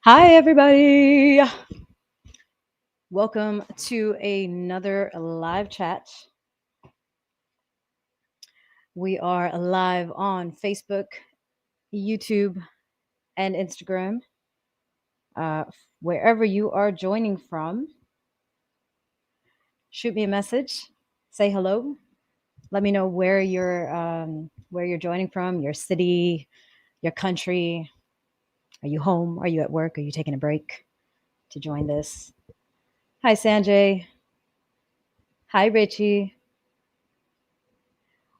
Hi, everybody. Welcome to another live chat. We are live on Facebook, YouTube, and Instagram. Uh, Wherever you are joining from, shoot me a message, say hello. Let me know where you're joining from, your city, your country. Are you home? Are you at work? Are you taking a break to join this? Hi, Sanjay. Hi, Richie.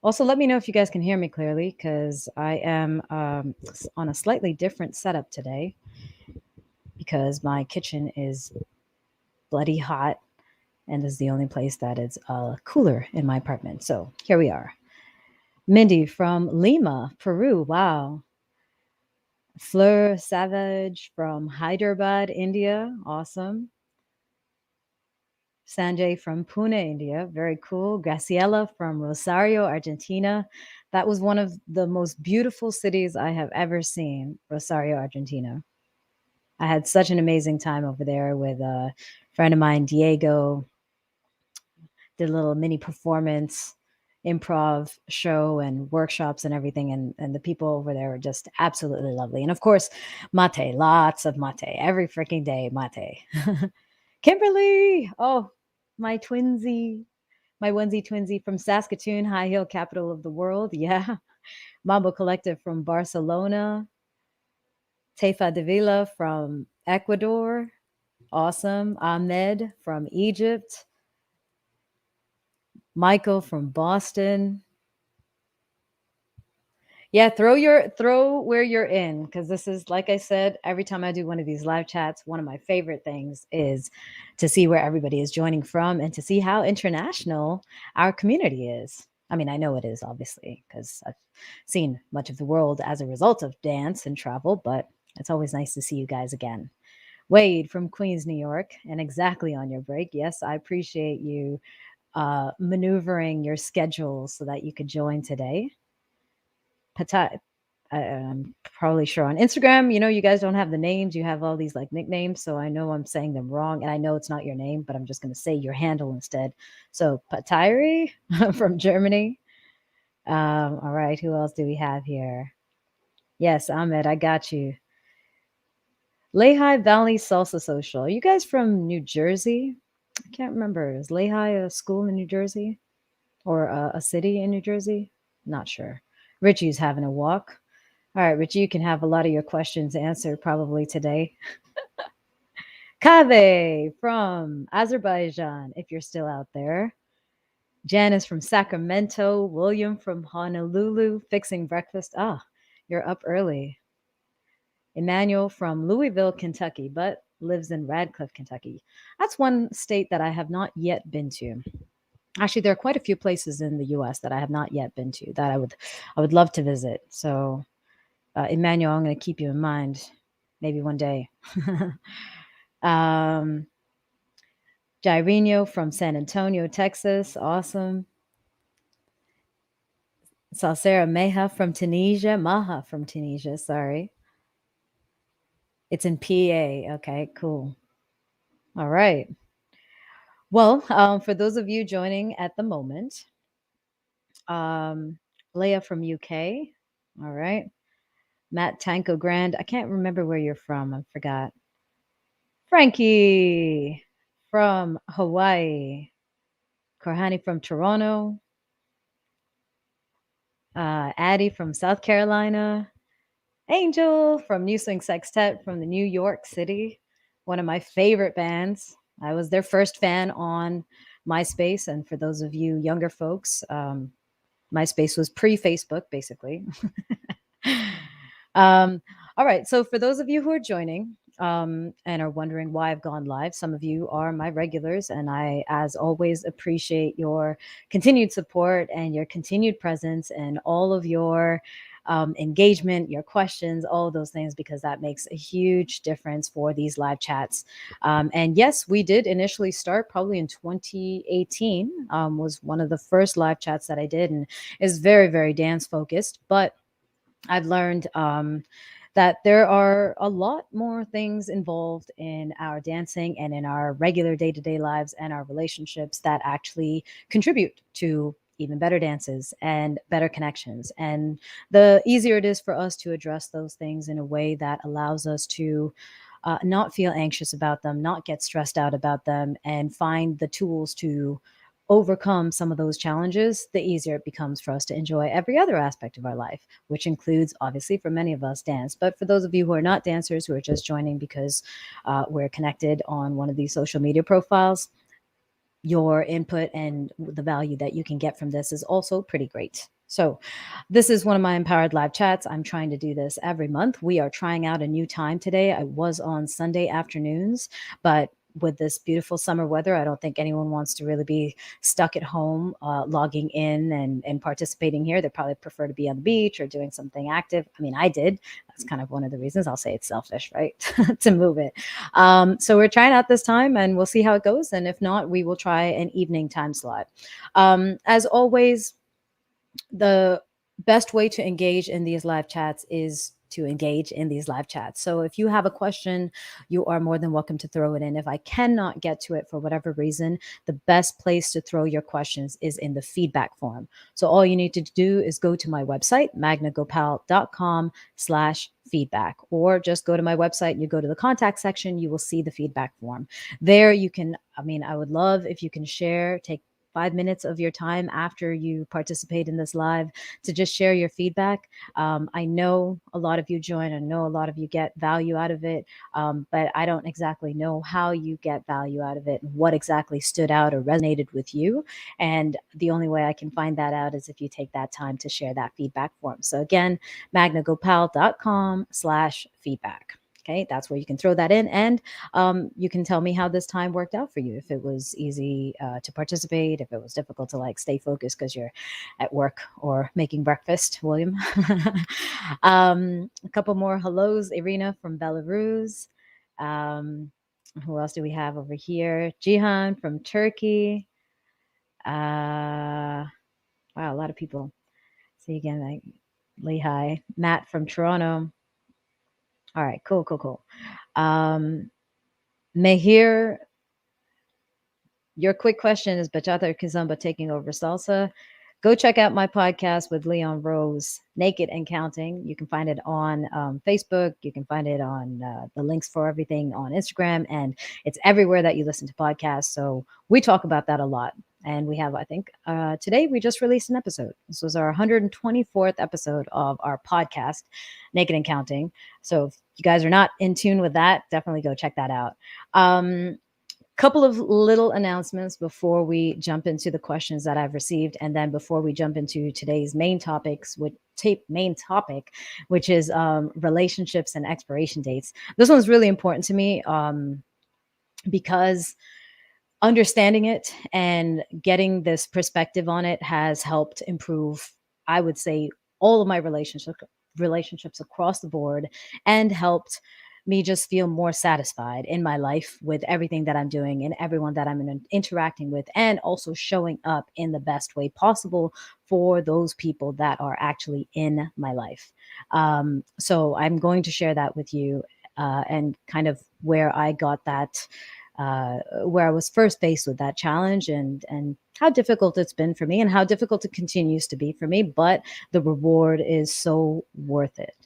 Also, let me know if you guys can hear me clearly because I am on a slightly different setup today because my kitchen is bloody hot and this is the only place that is cooler in my apartment. So here we are. Mindy from Lima, Peru. Wow. Fleur Savage from Hyderabad, India. Awesome. Sanjay from Pune, India. Very cool. Graciela from Rosario, Argentina. That was one of the most beautiful cities I have ever seen, Rosario, Argentina. I had such an amazing time over there with a friend of mine, Diego. Did a little mini performance, improv show, and workshops and everything. And the people over there were just absolutely lovely. And of course, mate, lots of mate, every freaking day, mate. Kimberly, oh, my twinsy, my onesie twinsy from Saskatoon, high heel capital of the world. Yeah. Mambo Collective from Barcelona. Tefa Davila from Ecuador. Awesome. Ahmed from Egypt. Michael from Boston. Yeah, throw where you're in because this is like I said, every time I do one of these live chats, one of my favorite things is to see where everybody is joining from and to see how international our community is. I mean, I know it is obviously because I've seen much of the world as a result of dance and travel, but it's always nice to see you guys again. Wade from Queens, New York, and exactly on your break. Yes, I appreciate you maneuvering your schedule so that you could join today. Patai, I'm probably sure on Instagram, you guys don't have the names. You have all these like nicknames. So I know I'm saying them wrong. And I know it's not your name, but I'm just going to say your handle instead. So Patayri from Germany. All right. Who else do we have here? Yes, Ahmed, I got you. Lehigh Valley Salsa Social. Are you guys from New Jersey? I can't remember. Is Lehigh a school in New Jersey or a city in New Jersey? Not sure. Richie's having a walk. All right, Richie, you can have a lot of your questions answered probably today. Kave from Azerbaijan, if you're still out there. Janice from Sacramento. William from Honolulu, fixing breakfast. Ah, you're up early. Emmanuel from Louisville, Kentucky, but lives in Radcliffe, Kentucky. That's one state that I have not yet been to. Actually, there are quite a few places in the US that I have not yet been to that I would love to visit. So Emmanuel, I'm going to keep you in mind maybe one day. um, Jairino from San Antonio, Texas. Awesome. Salsera Meha from Tunisia. Maha from Tunisia. Sorry. It's in PA. Okay, cool. All right. Well, for those of you joining at the moment, um, Leah from UK. All right. Matt Tanko Grand. I can't remember where you're from. I forgot. Frankie from Hawaii. Korhani from Toronto. Addie from South Carolina. Angel from New Swing Sextet from the New York City. One of my favorite bands. I was their first fan on MySpace. And for those of you younger folks, MySpace was pre Facebook, basically. All right. So, for those of you who are joining and are wondering why I've gone live, some of you are my regulars, and I, as always, appreciate your continued support and your continued presence and all of your engagement, your questions, all of those things, because that makes a huge difference for these live chats. And yes, we did initially start probably in 2018, was one of the first live chats that I did, and is very, very dance focused. But I've learned that there are a lot more things involved in our dancing and in our regular day to day lives and our relationships that actually contribute to even better dances and better connections. And the easier it is for us to address those things in a way that allows us to not feel anxious about them, not get stressed out about them, and find the tools to overcome some of those challenges, the easier it becomes for us to enjoy every other aspect of our life, which includes, obviously, for many of us, dance. But for those of you who are not dancers, who are just joining because we're connected on one of these social media profiles, your input and the value that you can get from this is also pretty great. So, this is one of my Empowered Live chats. I'm trying to do this every month. We are trying out a new time today. I was on Sunday afternoons, but with this beautiful summer weather, I don't think anyone wants to really be stuck at home, logging in and participating here. They probably prefer to be on the beach or doing something active. I mean, I did. That's kind of one of the reasons. I'll say it's selfish, right? To move it. So we're trying out this time and we'll see how it goes. And if not, we will try an evening time slot. As always, the best way to engage in these live chats is to engage in these live chats. So if you have a question, you are more than welcome to throw it in. If I cannot get to it for whatever reason, the best place to throw your questions is in the feedback form. So all you need to do is go to my website, magnagopal.com/feedback, or just go to my website and you go to the contact section, you will see the feedback form. There you can, I would love if you can share, take 5 minutes of your time after you participate in this live to just share your feedback. I know a lot of you join. I know a lot of you get value out of it, but I don't exactly know how you get value out of it, what exactly stood out or resonated with you. And the only way I can find that out is if you take that time to share that feedback form. So again, magnagopal.com/feedback. Okay, that's where you can throw that in. And you can tell me how this time worked out for you. If it was easy to participate, if it was difficult to like stay focused because you're at work or making breakfast, William. A couple more hellos, Irina from Belarus. Um, who else do we have over here? Jihan from Turkey. Wow, a lot of people. See again, like Lehigh. Matt from Toronto. All right, cool. Mahir, your quick question is bachata or kizomba taking over salsa? Go check out my podcast with Leon Rose, Naked and Counting. You can find it on Facebook. You can find it on the links for everything on Instagram, and it's everywhere that you listen to podcasts. So we talk about that a lot. And we have, I think, today we just released an episode. This was our 124th episode of our podcast, Naked and Counting. So if you guys are not in tune with that, definitely go check that out. Couple of little announcements before we jump into the questions that I've received, and then before we jump into today's main topic, which is relationships and expiration dates. This one's really important to me because understanding it and getting this perspective on it has helped improve, I would say, all of my relationships across the board, and helped me just feel more satisfied in my life with everything that I'm doing and everyone that I'm interacting with, and also showing up in the best way possible for those people that are actually in my life. So I'm going to share that with you, and kind of where I got that, where I was first faced with that challenge, and how difficult it's been for me and how difficult it continues to be for me, but the reward is so worth it.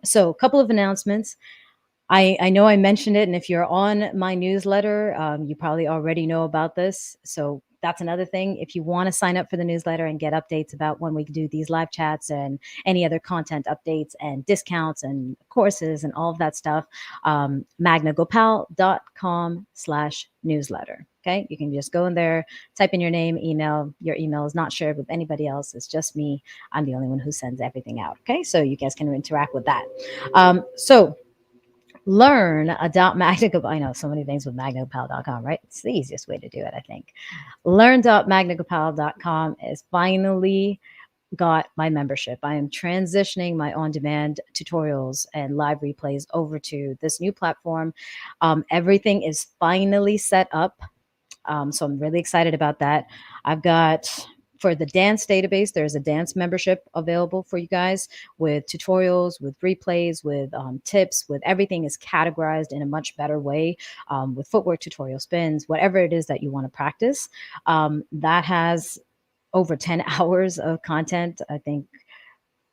So a couple of announcements. I know I mentioned it, and if you're on my newsletter, you probably already know about this. So that's another thing. If you want to sign up for the newsletter and get updates about when we do these live chats and any other content updates and discounts and courses and all of that stuff, magnagopal.com/newsletter. Okay, you can just go in there, type in your name, email. Your email is not shared with anybody else. It's just me. I'm the only one who sends everything out. Okay, so you guys can interact with that. So learn, adopt Magna Gopal. I know so many things with magnagopal.com, right? It's the easiest way to do it, I think. Learn.magnagopal.com is finally got my membership. I am transitioning my on-demand tutorials and live replays over to this new platform. Everything is finally set up. So I'm really excited about that. I've got For the dance database, there's a dance membership available for you guys with tutorials, with replays, with tips, with everything is categorized in a much better way, with footwork, tutorial spins, whatever it is that you want to practice. That has over 10 hours of content. I think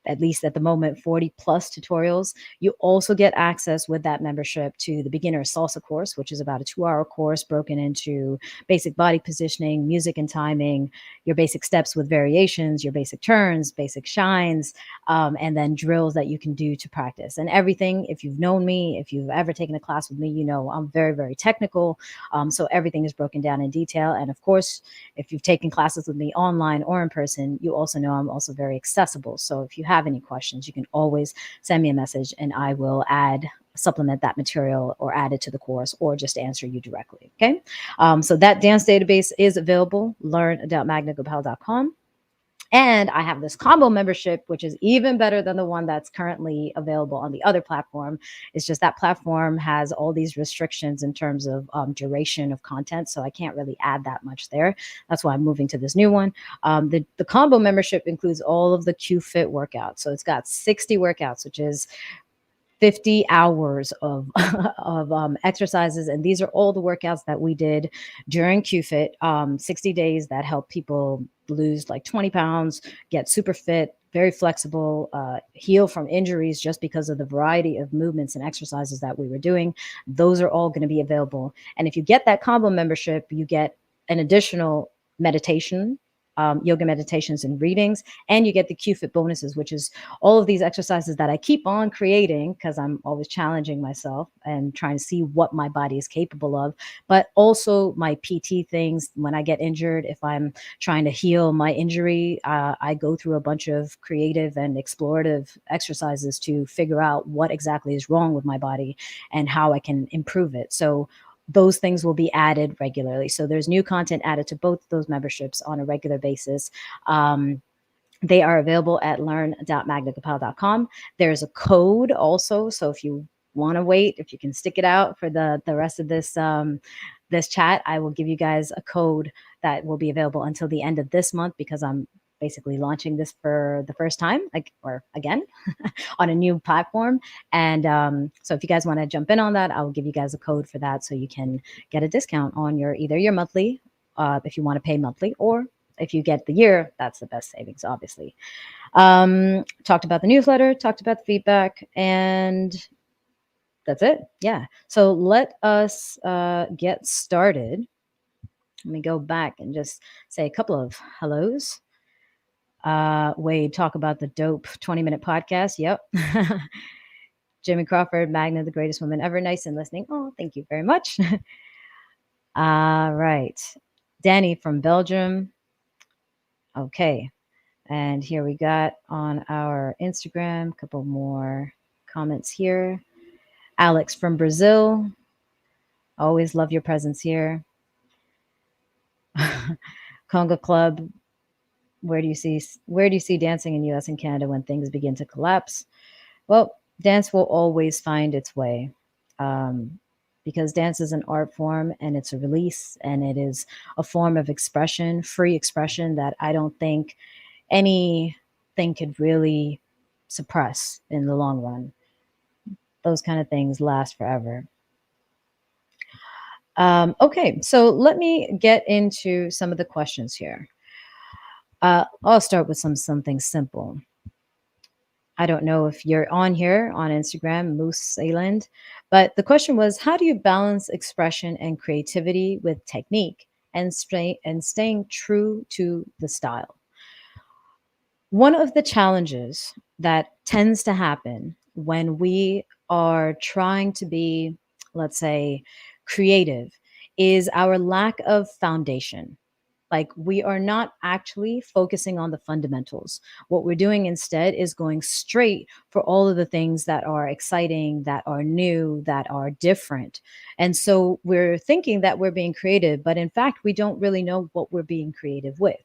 at least at the moment, 40 plus tutorials. You also get access with that membership to the beginner salsa course, which is about a 2-hour course broken into basic body positioning, music and timing, your basic steps with variations, your basic turns, basic shines, and then drills that you can do to practice. And everything, if you've known me, if you've ever taken a class with me, you know I'm very, very technical. So everything is broken down in detail. And of course, if you've taken classes with me online or in person, you also know I'm also very accessible. So if you have any questions, you can always send me a message and I will supplement that material or add it to the course or just answer you directly. Okay. So that dance database is available, learn.magnagopal.com. And I have this combo membership, which is even better than the one that's currently available on the other platform. It's just that platform has all these restrictions in terms of duration of content. So I can't really add that much there. That's why I'm moving to this new one. The combo membership includes all of the QFit workouts. So it's got 60 workouts, which is 50 hours of exercises. And these are all the workouts that we did during QFit, 60 days that help people lose like 20 pounds, get super fit, very flexible, heal from injuries just because of the variety of movements and exercises that we were doing. Those are all going to be available. And if you get that combo membership, you get an additional meditation, yoga meditations and readings, and you get the QFit bonuses, which is all of these exercises that I keep on creating because I'm always challenging myself and trying to see what my body is capable of, but also my PT things. When I get injured, if I'm trying to heal my injury, I go through a bunch of creative and explorative exercises to figure out what exactly is wrong with my body and how I can improve it. So those things will be added regularly. So there's new content added to both of those memberships on a regular basis. They are available at learn.magnagopal.com. There's a code also. So if you want to wait, if you can stick it out for the rest of this chat, I will give you guys a code that will be available until the end of this month because I'm basically launching this for the first time, or again, on a new platform. And so if you guys want to jump in on that, I'll give you guys a code for that so you can get a discount on either your monthly, if you want to pay monthly, or if you get the year, that's the best savings, obviously. Talked about the newsletter, talked about the feedback, and that's it. Yeah. So let us get started. Let me go back and just say a couple of hellos. Wade, talk about the dope 20-minute podcast. Yep. Jimmy Crawford, Magna, the greatest woman ever. Nice and listening. Oh, thank you very much. All right. Danny from Belgium. Okay. And here we got on our Instagram, a couple more comments here. Alex from Brazil. Always love your presence here. Conga Club. Where do you see dancing in US and Canada when things begin to collapse? Well, dance will always find its way, because dance is an art form and it's a release and it is a form of expression, free expression that I don't think anything could really suppress in the long run. Those kind of things last forever. Okay, so let me get into some of the questions here. I'll start with something simple. I don't know if you're on here on Instagram, Moose Island, but the question was, how do you balance expression and creativity with technique and staying true to the style? One of the challenges that tends to happen when we are trying to be, let's say, creative is our lack of foundation. Like, we are not actually focusing on the fundamentals. What we're doing instead is going straight for all of the things that are exciting, that are new, that are different. And so we're thinking that we're being creative, but in fact, we don't really know what we're being creative with.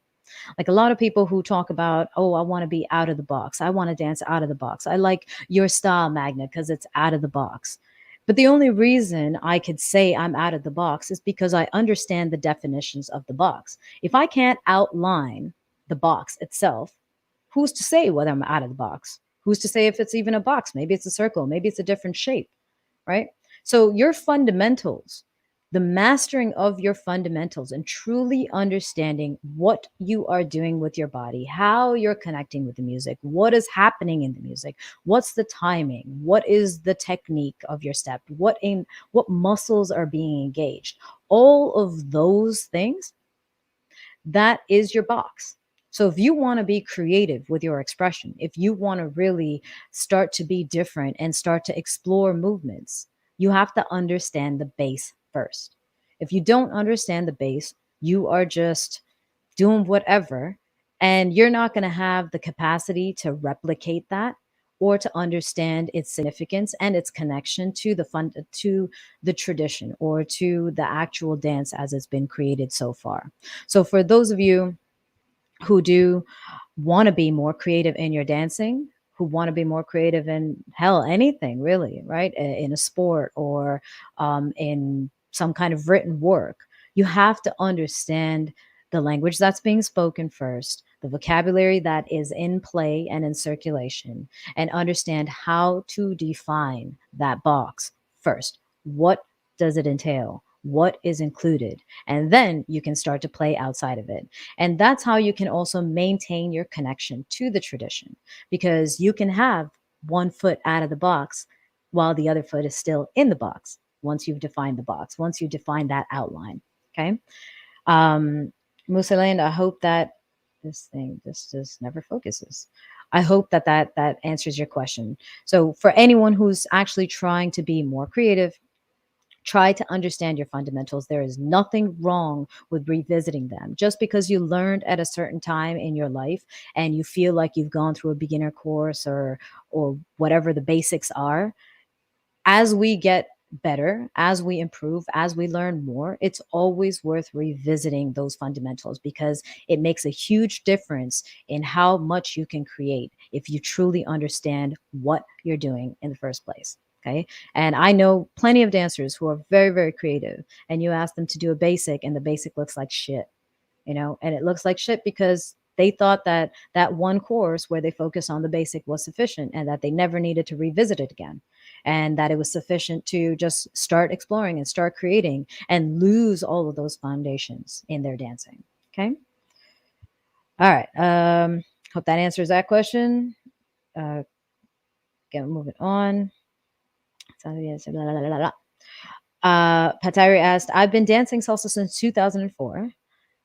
Like a lot of people who talk about, oh, I want to be out of the box. I want to dance out of the box. I like your style, Magna, because it's out of the box. But the only reason I could say I'm out of the box is because I understand the definitions of the box. If I can't outline the box itself, who's to say whether I'm out of the box? Who's to say if it's even a box? Maybe it's a circle, maybe it's a different shape, right? So your fundamentals, the mastering of your fundamentals and truly understanding what you are doing with your body, how you're connecting with the music, what is happening in the music, what's the timing, what is the technique of your step, what muscles are being engaged. All of those things, that is your box. So if you want to be creative with your expression, if you want to really start to be different and start to explore movements, you have to understand the base first. If you don't understand the base, you are just doing whatever, and you're not going to have the capacity to replicate that or to understand its significance and its connection to the tradition or to the actual dance as it's been created so far. So for those of you who do want to be more creative in your dancing, who want to be more creative in hell, anything really, right? In a sport or in some kind of written work, you have to understand the language that's being spoken first, the vocabulary that is in play and in circulation, and understand how to define that box first. What does it entail? What is included? And then you can start to play outside of it. And that's how you can also maintain your connection to the tradition, because you can have one foot out of the box while the other foot is still in the box once you've defined the box, once you define that outline. Okay. Musaland, I hope that this just never focuses. I hope that answers your question. So for anyone who's actually trying to be more creative, try to understand your fundamentals. There is nothing wrong with revisiting them. Just because you learned at a certain time in your life and you feel like you've gone through a beginner course or whatever the basics are, as we get better, as we improve, as we learn more, it's always worth revisiting those fundamentals, because it makes a huge difference in how much you can create if you truly understand what you're doing in the first place. Okay. And I know plenty of dancers who are very, very creative, and you ask them to do a basic and the basic looks like shit, and it looks like shit because they thought that that one course where they focus on the basic was sufficient, and that they never needed to revisit it again, and that it was sufficient to just start exploring and start creating and lose all of those foundations in their dancing. Okay. All right. Hope that answers that question. Get moving on. Patari asked, I've been dancing salsa since 2004,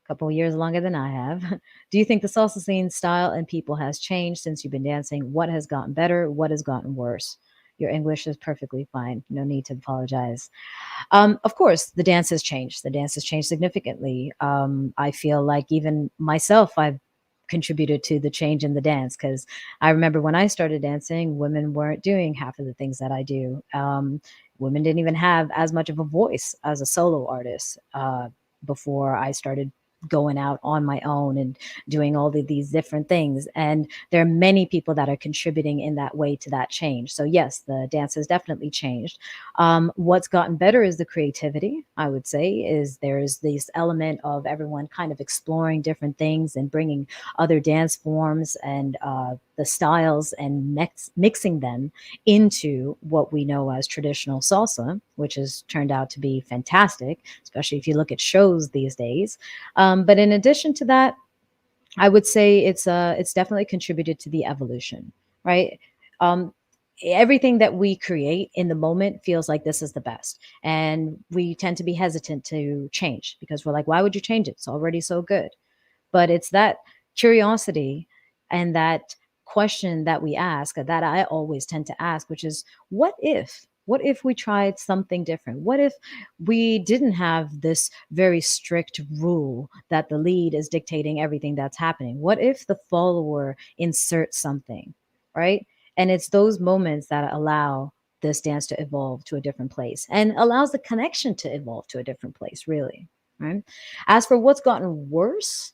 couple of years longer than I have. Do you think the salsa scene style and people has changed since you've been dancing? What has gotten better? What has gotten worse? Your English is perfectly fine. No need to apologize. Of course, the dance has changed. The dance has changed significantly. I feel like even myself, I've contributed to the change in the dance, because I remember when I started dancing, women weren't doing half of the things that I do. Women didn't even have as much of a voice as a solo artist before I started going out on my own and doing all of these different things. And there are many people that are contributing in that way to that change. So yes, the dance has definitely changed. What's gotten better is the creativity, I would say, is there's this element of everyone kind of exploring different things and bringing other dance forms and the styles and mixing them into what we know as traditional salsa, which has turned out to be fantastic, especially if you look at shows these days. But in addition to that, I would say it's definitely contributed to the evolution, right? Um, Everything that we create in the moment feels like this is the best, and we tend to be hesitant to change because we're like, why would you change it? It's already so good. But it's that curiosity and that question that we ask, that I always tend to ask, which is, what if? What if we tried something different? What if we didn't have this very strict rule that the lead is dictating everything that's happening? What if the follower inserts something, right? And it's those moments that allow this dance to evolve to a different place and allows the connection to evolve to a different place, really, right? As for what's gotten worse,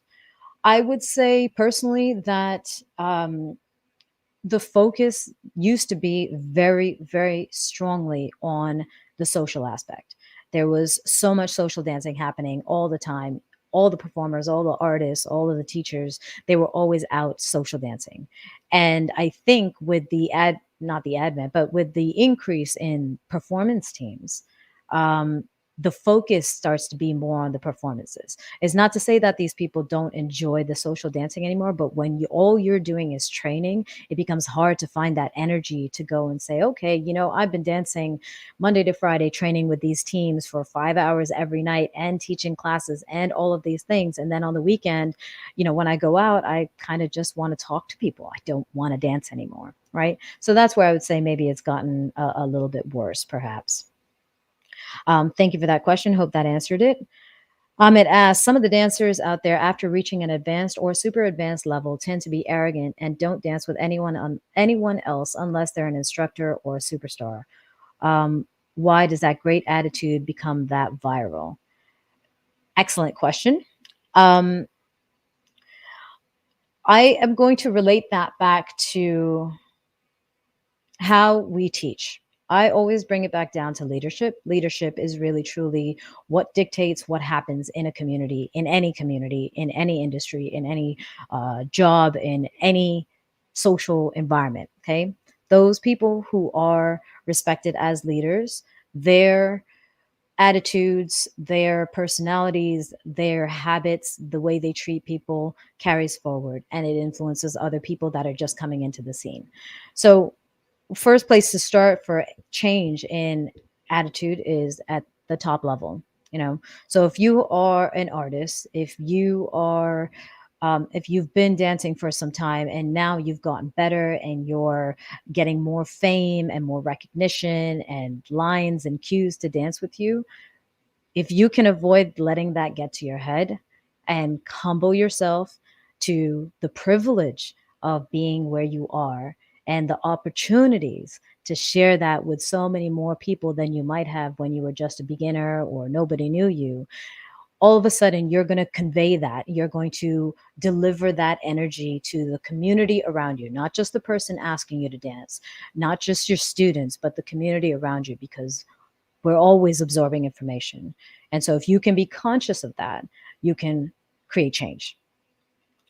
I would say personally that the focus used to be very, very strongly on the social aspect. There was so much social dancing happening all the time, all the performers, all the artists, all of the teachers, they were always out social dancing. And I think with the not the advent, but with the increase in performance teams, um, the focus starts to be more on the performances. It's not to say that these people don't enjoy the social dancing anymore, but when all you're doing is training, it becomes hard to find that energy to go and say, okay, I've been dancing Monday to Friday, training with these teams for 5 hours every night and teaching classes and all of these things. And then on the weekend, when I go out, I kind of just want to talk to people. I don't want to dance anymore. Right. So that's where I would say maybe it's gotten a little bit worse, perhaps. Thank you for that question. Hope that answered it. It asks, some of the dancers out there after reaching an advanced or super advanced level tend to be arrogant and don't dance with anyone else unless they're an instructor or a superstar. Why does that great attitude become that viral? Excellent question. Um, I am going to relate that back to how we teach. I always bring it back down to leadership. Leadership is really truly what dictates what happens in a community, in any industry, in any job, in any social environment. Okay. Those people who are respected as leaders, their attitudes, their personalities, their habits, the way they treat people carries forward and it influences other people that are just coming into the scene. So, first place to start for change in attitude is at the top level. So if you are an artist, if you've been dancing for some time and now you've gotten better and you're getting more fame and more recognition and lines and cues to dance with you, if you can avoid letting that get to your head and humble yourself to the privilege of being where you are and the opportunities to share that with so many more people than you might have when you were just a beginner or nobody knew you, all of a sudden you're going to convey that. You're going to deliver that energy to the community around you, not just the person asking you to dance, not just your students, but the community around you, because we're always absorbing information. And so if you can be conscious of that, you can create change.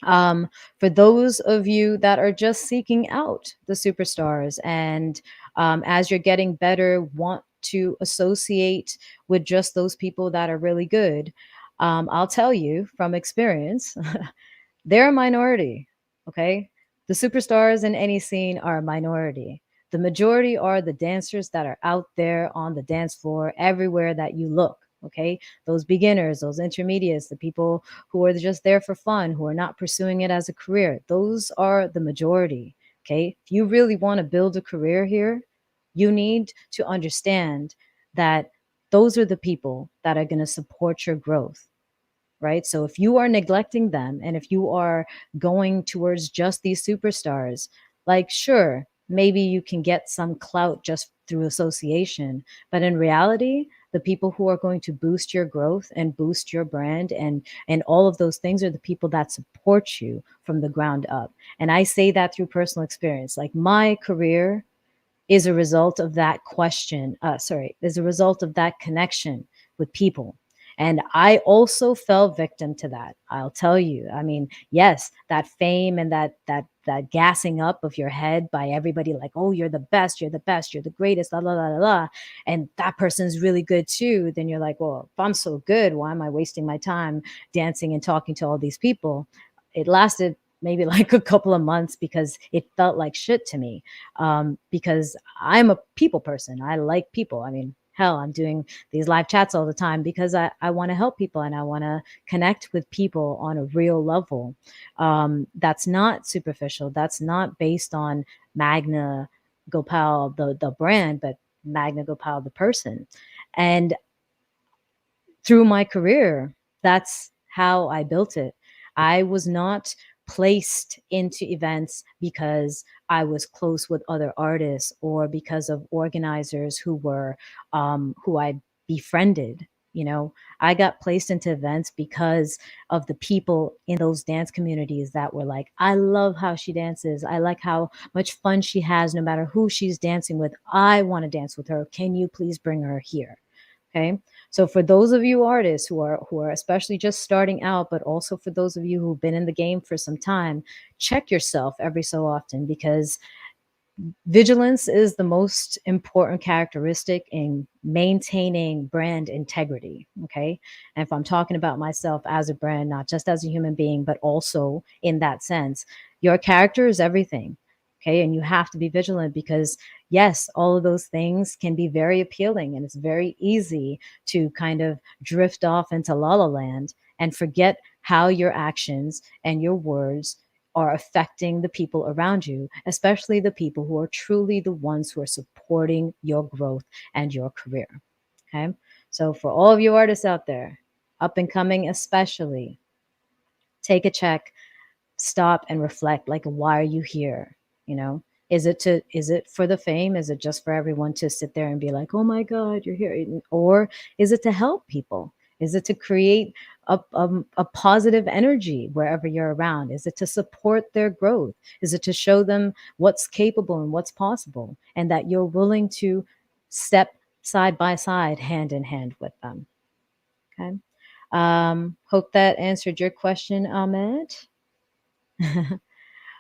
For those of you that are just seeking out the superstars and as you're getting better, want to associate with just those people that are really good, I'll tell you from experience, they're a minority, okay? The superstars in any scene are a minority. The majority are the dancers that are out there on the dance floor everywhere that you look, okay? Those beginners, those intermediates, the people who are just there for fun, who are not pursuing it as a career, those are the majority, okay? If you really want to build a career here, you need to understand that those are the people that are going to support your growth, right? So if you are neglecting them and if you are going towards just these superstars, like, sure, maybe you can get some clout just through association. But in reality, the people who are going to boost your growth and boost your brand and all of those things are the people that support you from the ground up. And I say that through personal experience. Like my career is a result of that is a result of that connection with people. And I also fell victim to that. I'll tell you. I mean, yes, that fame and that gassing up of your head by everybody, like, oh, you're the best, you're the best, you're the greatest, la la la la la. And that person's really good too. Then you're like, well, if I'm so good, why am I wasting my time dancing and talking to all these people? It lasted maybe like a couple of months because it felt like shit to me, because I'm a people person. I like people. I mean, hell, I'm doing these live chats all the time because I want to help people and I want to connect with people on a real level. That's not superficial. That's not based on Magna Gopal, the brand, but Magna Gopal, the person. And through my career, that's how I built it. I was not placed into events because I was close with other artists or because of organizers who I befriended. I got placed into events because of the people in those dance communities that were like, I love how she dances. I like how much fun she has no matter who she's dancing with. I want to dance with her. Can you please bring her here? Okay. So for those of you artists who are especially just starting out, but also for those of you who've been in the game for some time, check yourself every so often, because vigilance is the most important characteristic in maintaining brand integrity. Okay. And if I'm talking about myself as a brand, not just as a human being, but also in that sense, your character is everything. Okay. And you have to be vigilant, because, yes, all of those things can be very appealing. And it's very easy to kind of drift off into la la land and forget how your actions and your words are affecting the people around you, especially the people who are truly the ones who are supporting your growth and your career. Okay. So, for all of you artists out there, up and coming especially, take a check, stop and reflect, like, why are you here? You know, is it for the fame? Is it just for everyone to sit there and be like, oh my god, you're here? Or is it to help people? Is it to create a positive energy wherever you're around? Is it to support their growth? Is it to show them what's capable and what's possible, and that you're willing to step side by side, hand in hand with them? Okay. Hope that answered your question, Ahmed.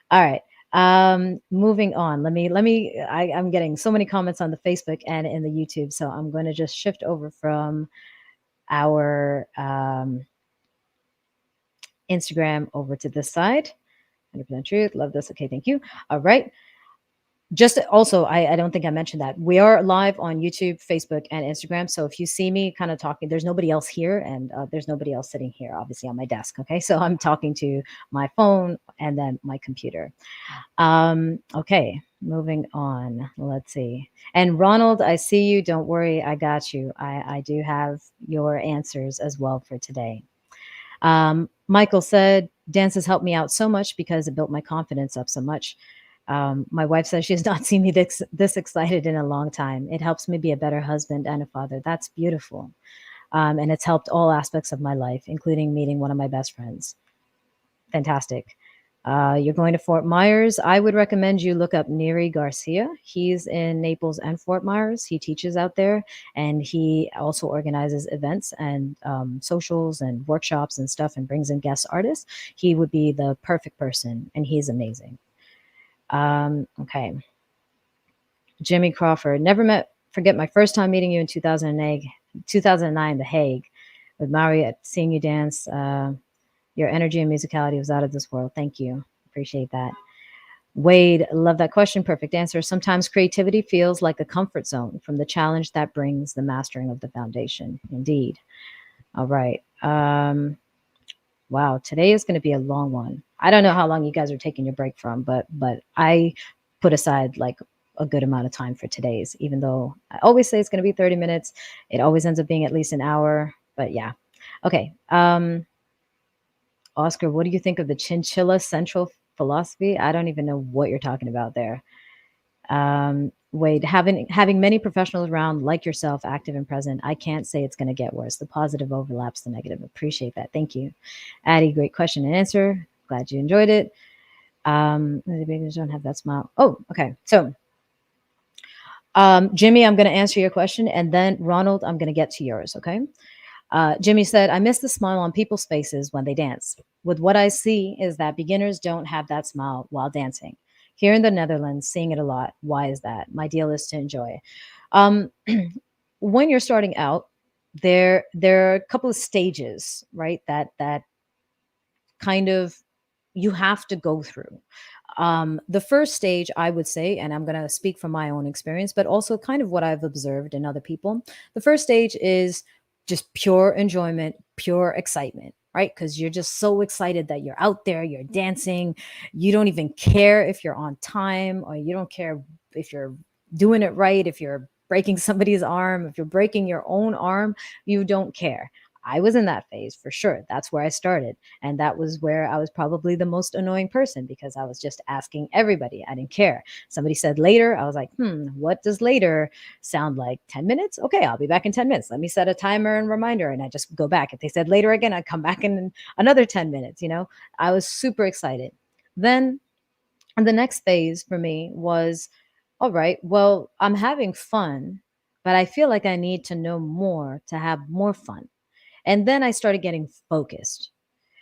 All right. Moving on. I'm getting so many comments on the Facebook and in the YouTube, so I'm going to just shift over from our Instagram over to this side. 100% truth. Love this. Okay, thank you. All right. Just also, I don't think I mentioned that we are live on YouTube, Facebook, and Instagram. So if you see me kind of talking, there's nobody else here, and there's nobody else sitting here, obviously, on my desk. Okay, so I'm talking to my phone and then my computer. Okay, moving on. Let's see. And Ronald, I see you. Don't worry, I got you. I do have your answers as well for today. Michael said, dance has helped me out so much because it built my confidence up so much. My wife says she has not seen me this excited in a long time. It helps me be a better husband and a father. That's beautiful. And it's helped all aspects of my life, including meeting one of my best friends. Fantastic. You're going to Fort Myers. I would recommend you look up Neri Garcia. He's in Naples and Fort Myers. He teaches out there, and he also organizes events and socials and workshops and stuff, and brings in guest artists. He would be the perfect person, and he's amazing. Okay. Jimmy Crawford. Never met. Forget my first time meeting you in 2009, The Hague, with Mario, seeing you dance. Your energy and musicality was out of this world. Thank you. Appreciate that. Wade, love that question. Perfect answer. Sometimes creativity feels like a comfort zone from the challenge that brings the mastering of the foundation. Indeed. All right. Wow, today is going to be a long one. I don't know how long you guys are taking your break from, but I put aside like a good amount of time for today's, even though I always say it's going to be 30 minutes. It always ends up being at least an hour. But yeah. Okay. Oscar, what do you think of the chinchilla central philosophy? I don't even know what you're talking about there. Wade, having many professionals around like yourself, active and present, I can't say it's going to get worse. The positive overlaps the negative. Appreciate that. Thank you. Addie, great question and answer. Glad you enjoyed it. The babies don't have that smile. Oh, okay. So, Jimmy, I'm going to answer your question, and then Ronald, I'm going to get to yours. Okay. Jimmy said, I miss the smile on people's faces when they dance. With what I see is that beginners don't have that smile while dancing. Here in the Netherlands, seeing it a lot. Why is that? My deal is to enjoy. Um, when you're starting out, there are a couple of stages, right? That kind of you have to go through. The first stage, I would say, and I'm going to speak from my own experience, but also kind of what I've observed in other people. The first stage is just pure enjoyment, pure excitement, right? Because you're just so excited that you're out there, you're dancing. You don't even care if you're on time, or you don't care if you're doing it right, if you're breaking somebody's arm, if you're breaking your own arm, you don't care. I was in that phase for sure. That's where I started. And that was where I was probably the most annoying person, because I was just asking everybody. I didn't care. Somebody said later. I was like, what does later sound like? 10 minutes? Okay, I'll be back in 10 minutes. Let me set a timer and reminder. And I just go back. If they said later again, I'd come back in another 10 minutes. I was super excited. Then the next phase for me was, all right, well, I'm having fun. but I feel like I need to know more to have more fun. And then I started getting focused.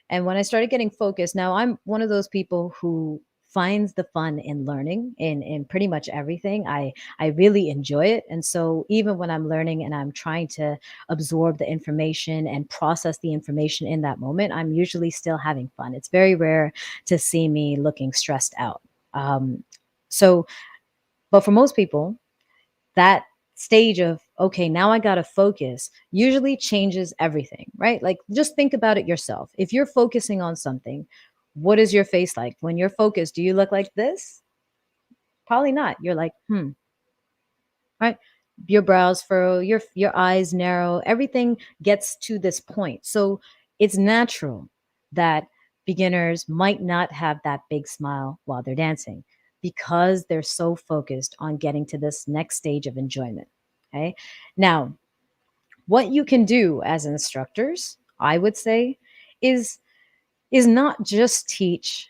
And when I started getting focused, now I'm one of those people who finds the fun in learning in pretty much everything. I really enjoy it. And so even when I'm learning and I'm trying to absorb the information and process the information in that moment, I'm usually still having fun. It's very rare to see me looking stressed out. Um, so, but for most people, that stage of okay, now I got to focus usually changes everything, right? Like just think about it yourself. If you're focusing on something, what is your face like when you're focused? Do you look like this? Probably not. You're like right, your brows furrow, your eyes narrow, everything gets to this point. So it's natural that beginners might not have that big smile while they're dancing because they're so focused on getting to this next stage of enjoyment. Okay, now what you can do as instructors, I would say, is not just teach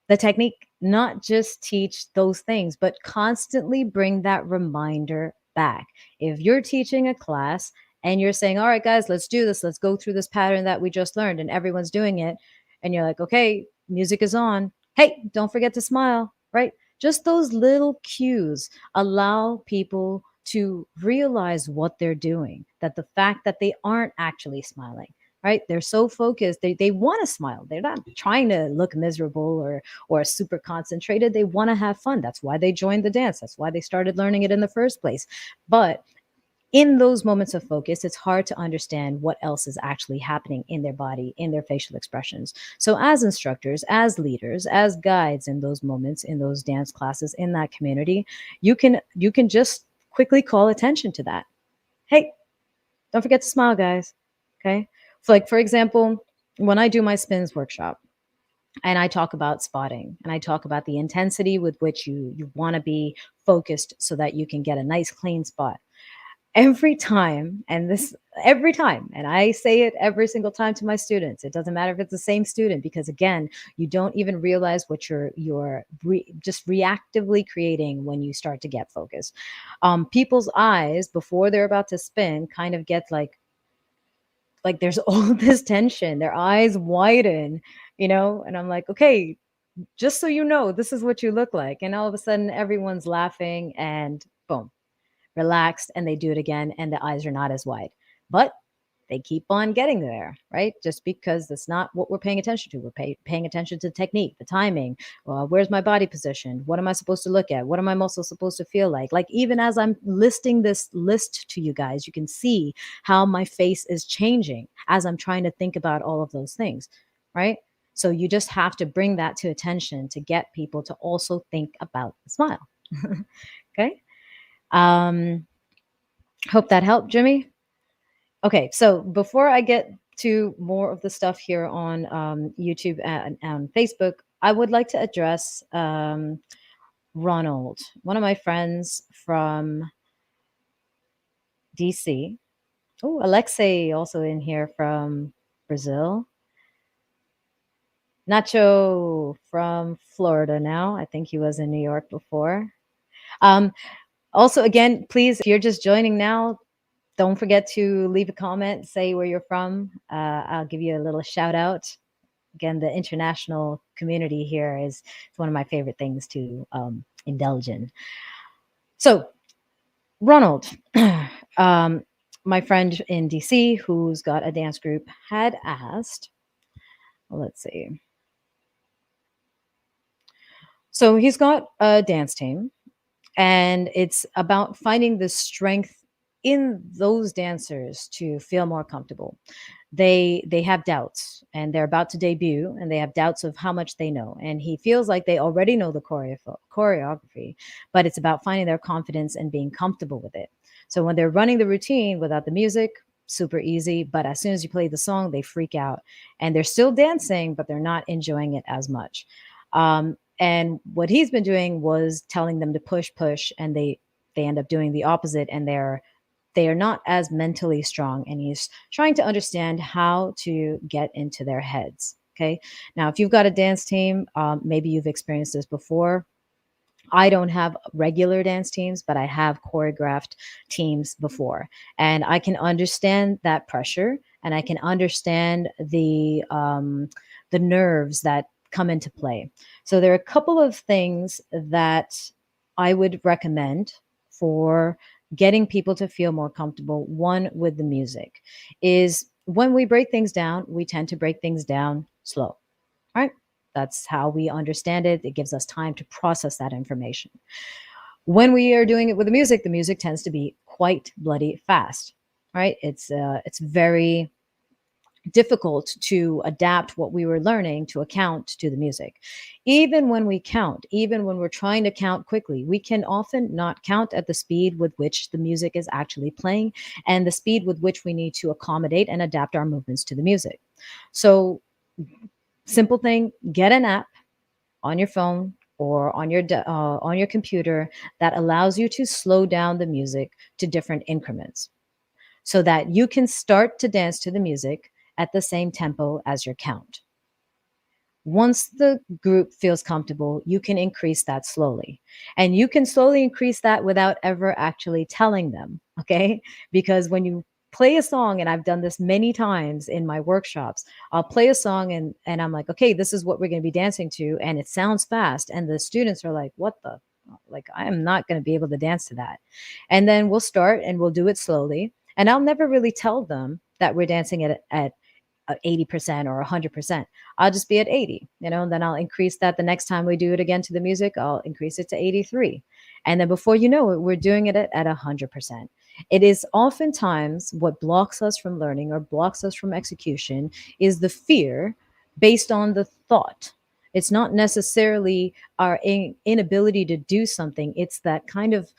the technique, not just teach those things, but constantly bring that reminder back. If you're teaching a class and you're saying, all right, guys, let's do this, let's go through this pattern that we just learned, and everyone's doing it, and you're like, okay, music is on. Hey, don't forget to smile, right? Just those little cues allow people to realize what they're doing, that the fact that they aren't actually smiling, right? They're so focused. They want to smile. They're not trying to look miserable or super concentrated. They want to have fun. That's why they joined the dance. That's why they started learning it in the first place. But in those moments of focus, it's hard to understand what else is actually happening in their body, in their facial expressions. So, as instructors, as leaders, as guides in those moments, in those dance classes, in that community, you can just quickly call attention to that. Hey, don't forget to smile, guys. Okay. So, like, for example, when I do my spins workshop and I talk about spotting and I talk about the intensity with which you want to be focused so that you can get a nice clean spot. Every time, and this every time, and I say it every single time to my students. It doesn't matter if it's the same student because again, you don't even realize what just reactively creating when you start to get focused. People's eyes before they're about to spin kind of get like there's all this tension. Their eyes widen, and I'm like, okay, just so you know, this is what you look like. And all of a sudden, everyone's laughing and boom, relaxed, and they do it again, and the eyes are not as wide. But they keep on getting there, right? Just because that's not what we're paying attention to. We're paying attention to the technique, the timing. Where's my body position? What am I supposed to look at? What are my muscles supposed to feel like? Like, even as I'm listing this list to you guys, you can see how my face is changing as I'm trying to think about all of those things, right? So you just have to bring that to attention to get people to also think about the smile. Okay. Um, Hope that helped, Jimmy. Okay, so before I get to more of the stuff here on YouTube and Facebook, I would like to address Ronald, one of my friends from DC. Oh, Alexei also in here from Brazil. Nacho from Florida now. I think he was in New York before. Um, Also, again, please, if you're just joining now, don't forget to leave a comment, say where you're from. I'll give you a little shout out. Again, the international community here is one of my favorite things to indulge in. So, Ronald, um, my friend in DC who's got a dance group, had asked, well, let's see. So, he's got a dance team, and it's about finding the strength in those dancers to feel more comfortable. They have doubts and they're about to debut and they have doubts of how much they know, and he feels like they already know the choreography, but it's about finding their confidence and being comfortable with it. So when they're running the routine without the music, super easy, but as soon as you play the song, they freak out and they're still dancing but they're not enjoying it as much. And what he's been doing was telling them to push, and they end up doing the opposite, and they are not as mentally strong. And he's trying to understand how to get into their heads. Okay. Now, if you've got a dance team, maybe you've experienced this before. I don't have regular dance teams, but I have choreographed teams before. And I can understand that pressure, and I can understand the nerves that come into play. So there are a couple of things that I would recommend for getting people to feel more comfortable. One, with the music, is when we break things down, we tend to break things down slow, right? That's how we understand it. It gives us time to process that information. When we are doing it with the music tends to be quite bloody fast, right? It's very difficult to adapt what we were learning to account to the music. Even when we count, even when we're trying to count quickly, we can often not count at the speed with which the music is actually playing and the speed with which we need to accommodate and adapt our movements to the music. So, simple thing, get an app on your phone or on your computer that allows you to slow down the music to different increments so that you can start to dance to the music at the same tempo as your count. Once the group feels comfortable, you can increase that slowly. And you can slowly increase that without ever actually telling them, okay? Because when you play a song, and I've done this many times in my workshops, I'll play a song and I'm like, okay, this is what we're going to be dancing to. And it sounds fast. And the students are like, what the? Like, I am not going to be able to dance to that. And then we'll start and we'll do it slowly. And I'll never really tell them that we're dancing at 80% or 100%. I'll just be at 80, and then I'll increase that the next time we do it again to the music. I'll increase it to 83. And then before you know it, we're doing it at 100%. It is oftentimes what blocks us from learning or blocks us from execution is the fear based on the thought. It's not necessarily our inability to do something. It's that kind of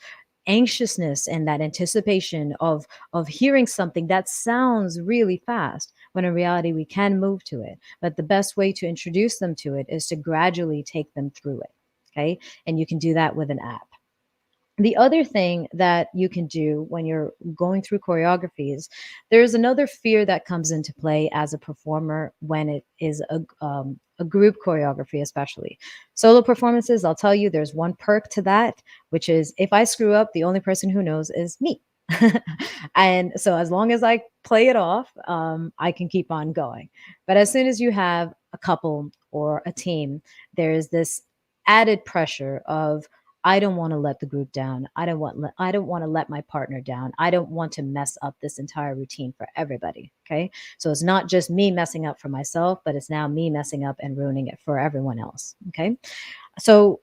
anxiousness and that anticipation of hearing something that sounds really fast when in reality we can move to it. But the best way to introduce them to it is to gradually take them through it. Okay. And you can do that with an app. The other thing that you can do when you're going through choreographies, there's another fear that comes into play as a performer when it is a group choreography, especially solo performances. I'll tell you, there's one perk to that, which is if I screw up, the only person who knows is me. And so as long as I play it off, I can keep on going. But as soon as you have a couple or a team, there's this added pressure of I don't want to let the group down. I don't want to let my partner down. I don't want to mess up this entire routine for everybody. Okay? So it's not just me messing up for myself, but it's now me messing up and ruining it for everyone else. Okay? So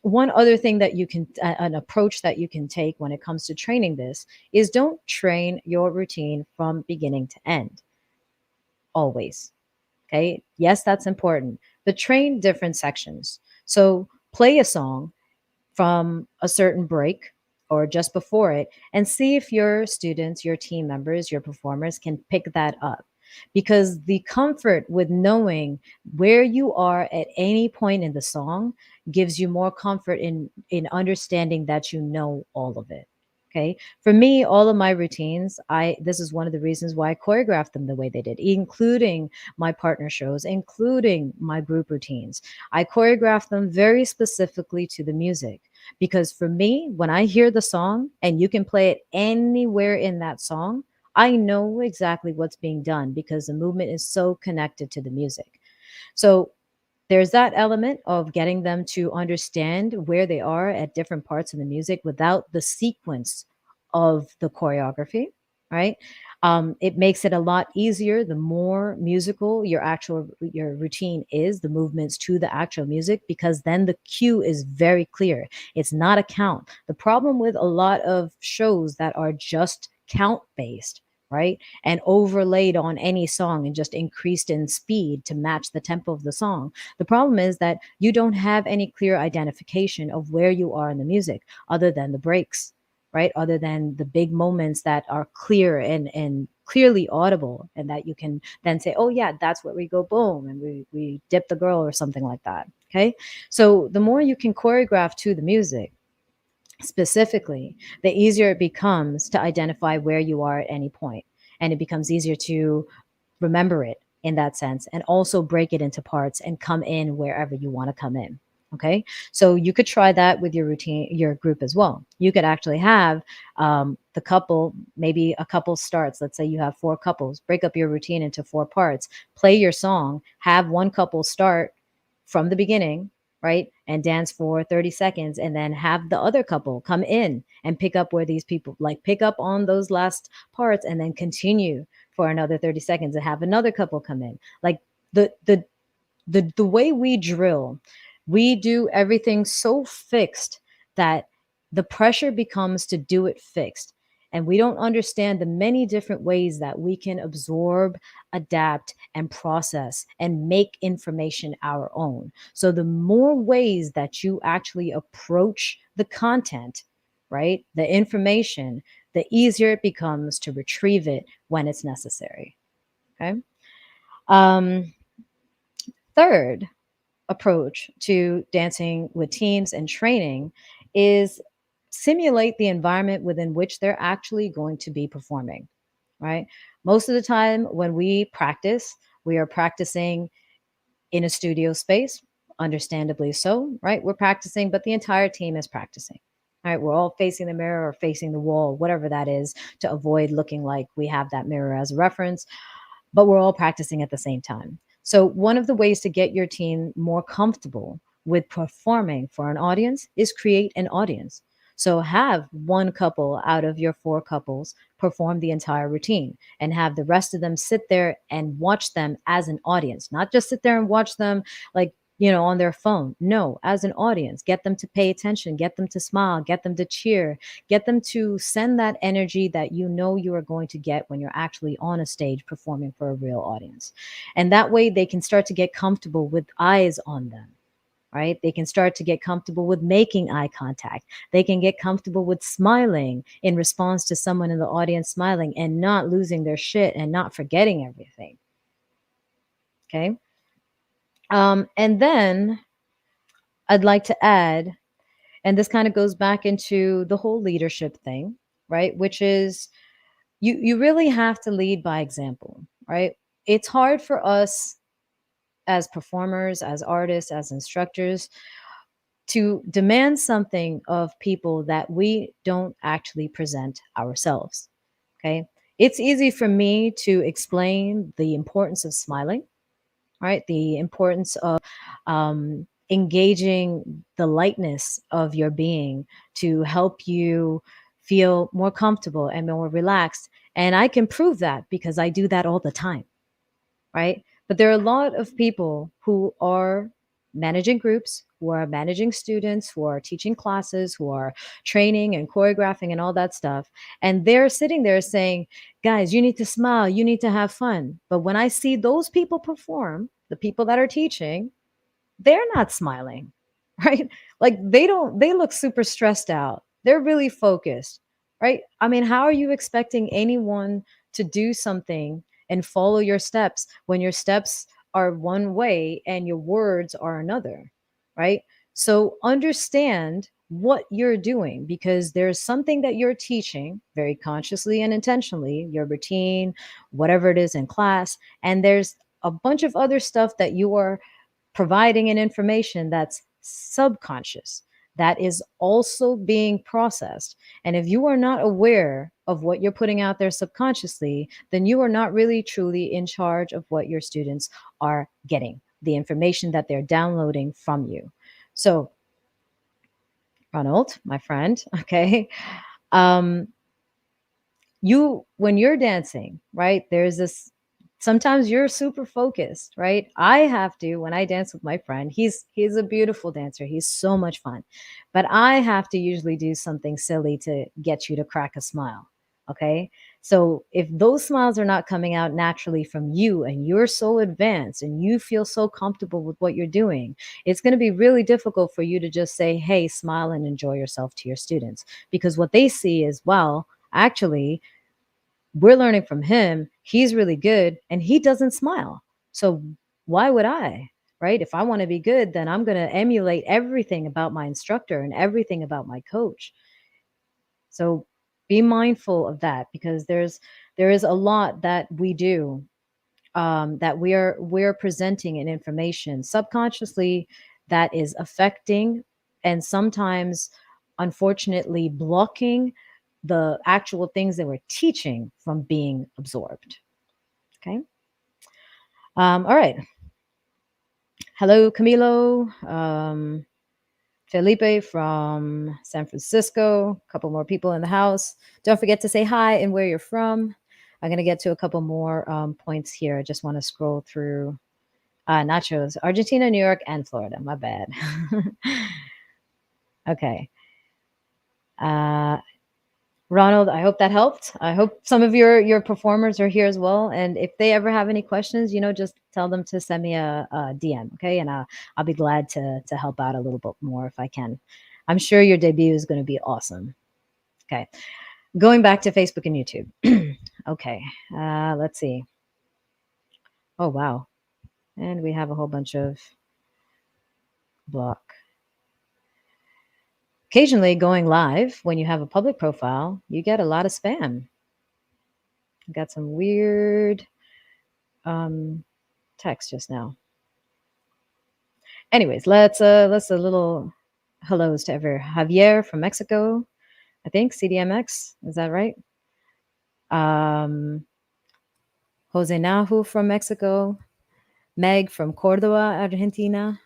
one other thing that you can an approach that you can take when it comes to training this is don't train your routine from beginning to end always. Okay? Yes, that's important. But train different sections. So play a song from a certain break or just before it and see if your students, your team members, your performers can pick that up. Because the comfort with knowing where you are at any point in the song gives you more comfort in understanding that you know all of it. Okay. For me, all of my routines, I this is one of the reasons why I choreographed them the way they did, including my partner shows, including my group routines. I choreographed them very specifically to the music because for me, when I hear the song and you can play it anywhere in that song, I know exactly what's being done because the movement is so connected to the music. So there's that element of getting them to understand where they are at different parts of the music without the sequence of the choreography, right? It makes it a lot easier the more musical your routine is, the movements to the actual music, because then the cue is very clear. It's not a count. The problem with a lot of shows that are just count based, right, and overlaid on any song and just increased in speed to match the tempo of the song, the problem is that you don't have any clear identification of where you are in the music other than the breaks, right? Other than the big moments that are clear and clearly audible, and that you can then say, oh, yeah, that's where we go boom and we dip the girl or something like that. Okay. So the more you can choreograph to the music, specifically, the easier it becomes to identify where you are at any point. And it becomes easier to remember it in that sense and also break it into parts and come in wherever you want to come in. Okay, so you could try that with your routine, your group as well. You could actually have the couple, maybe a couple starts. Let's say you have four couples, break up your routine into four parts, play your song, have one couple start from the beginning, right? And dance for 30 seconds, and then have the other couple come in and pick up where these people like pick up on those last parts, and then continue for another 30 seconds and have another couple come in. Like the way we drill, we do everything so fixed that the pressure becomes to do it fixed. And we don't understand the many different ways that we can absorb, adapt, and process and make information our own. So, the more ways that you actually approach the content, right, the information, the easier it becomes to retrieve it when it's necessary. Okay. Um, Third, approach to dancing with teams and training is simulate the environment within which they're actually going to be performing, right? Most of the time when we practice, we are practicing in a studio space, understandably so, right? We're practicing, but the entire team is practicing. All right, we're all facing the mirror or facing the wall, whatever that is, to avoid looking like we have that mirror as a reference, but we're all practicing at the same time. So, one of the ways to get your team more comfortable with performing for an audience is create an audience. So, have one couple out of your four couples perform the entire routine and have the rest of them sit there and watch them as an audience, not just sit there and watch them like, on their phone. No, as an audience, get them to pay attention, get them to smile, get them to cheer, get them to send that energy that you are going to get when you're actually on a stage performing for a real audience. And that way they can start to get comfortable with eyes on them, right? They can start to get comfortable with making eye contact. They can get comfortable with smiling in response to someone in the audience smiling and not losing their shit and not forgetting everything. Okay. And then I'd like to add, and this kind of goes back into the whole leadership thing, right? Which is you really have to lead by example, right? It's hard for us as performers, as artists, as instructors to demand something of people that we don't actually present ourselves. Okay. It's easy for me to explain the importance of smiling, right? The importance of engaging the lightness of your being to help you feel more comfortable and more relaxed. And I can prove that because I do that all the time, right? But there are a lot of people who are managing groups, who are managing students, who are teaching classes, who are training and choreographing and all that stuff. And they're sitting there saying, guys, you need to smile, you need to have fun. But when I see those people perform, the people that are teaching, they're not smiling, right? Like they look super stressed out. They're really focused, right? I mean, how are you expecting anyone to do something and follow your steps when your steps are one way and your words are another, right? So understand what you're doing because there's something that you're teaching very consciously and intentionally, your routine, whatever it is in class, and there's a bunch of other stuff that you are providing an information that's subconscious that is also being processed. And if you are not aware of what you're putting out there subconsciously, then you are not really truly in charge of what your students are getting, the information that they're downloading from you. So, Ronald, my friend, okay, um, you when you're dancing, right, there's this, sometimes you're super focused, right? I have to, when I dance with my friend, he's a beautiful dancer, he's so much fun, but I have to usually do something silly to get you to crack a smile. Okay, so if those smiles are not coming out naturally from you and you're so advanced and you feel so comfortable with what you're doing, it's going to be really difficult for you to just say, hey, smile and enjoy yourself to your students, because what they see is, well, actually, we're learning from him. He's really good and he doesn't smile. So why would I? Right? If I want to be good, then I'm going to emulate everything about my instructor and everything about my coach. So be mindful of that because there is a lot that we do, that we're presenting an information subconsciously that is affecting and sometimes, unfortunately, blocking the actual things that we're teaching from being absorbed. Okay. All right. Hello, Camilo. Felipe from San Francisco. A couple more people in the house. Don't forget to say hi and where you're from. I'm going to get to a couple more points here. I just want to scroll through. Nachos, Argentina, New York, and Florida. My bad. Okay. Uh, Ronald, I hope that helped. I hope some of your performers are here as well. And if they ever have any questions, just tell them to send me a DM, okay? And I'll be glad to help out a little bit more if I can. I'm sure your debut is going to be awesome. Okay, going back to Facebook and YouTube. Okay, let's see. Oh wow, and we have a whole bunch of block. Occasionally, going live when you have a public profile, you get a lot of spam. Got some weird text just now. Anyways, let's a little hellos to Javier from Mexico. I think CDMX, is that right? Jose Nahu from Mexico. Meg from Cordoba, Argentina.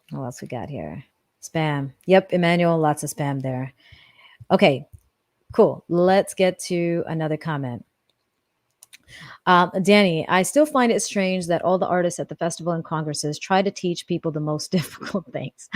What else we got here? Spam. Yep, Emmanuel, lots of spam there. Okay, cool. Let's get to another comment. Danny, I still find it strange that all the artists at the festival and congresses try to teach people the most difficult things.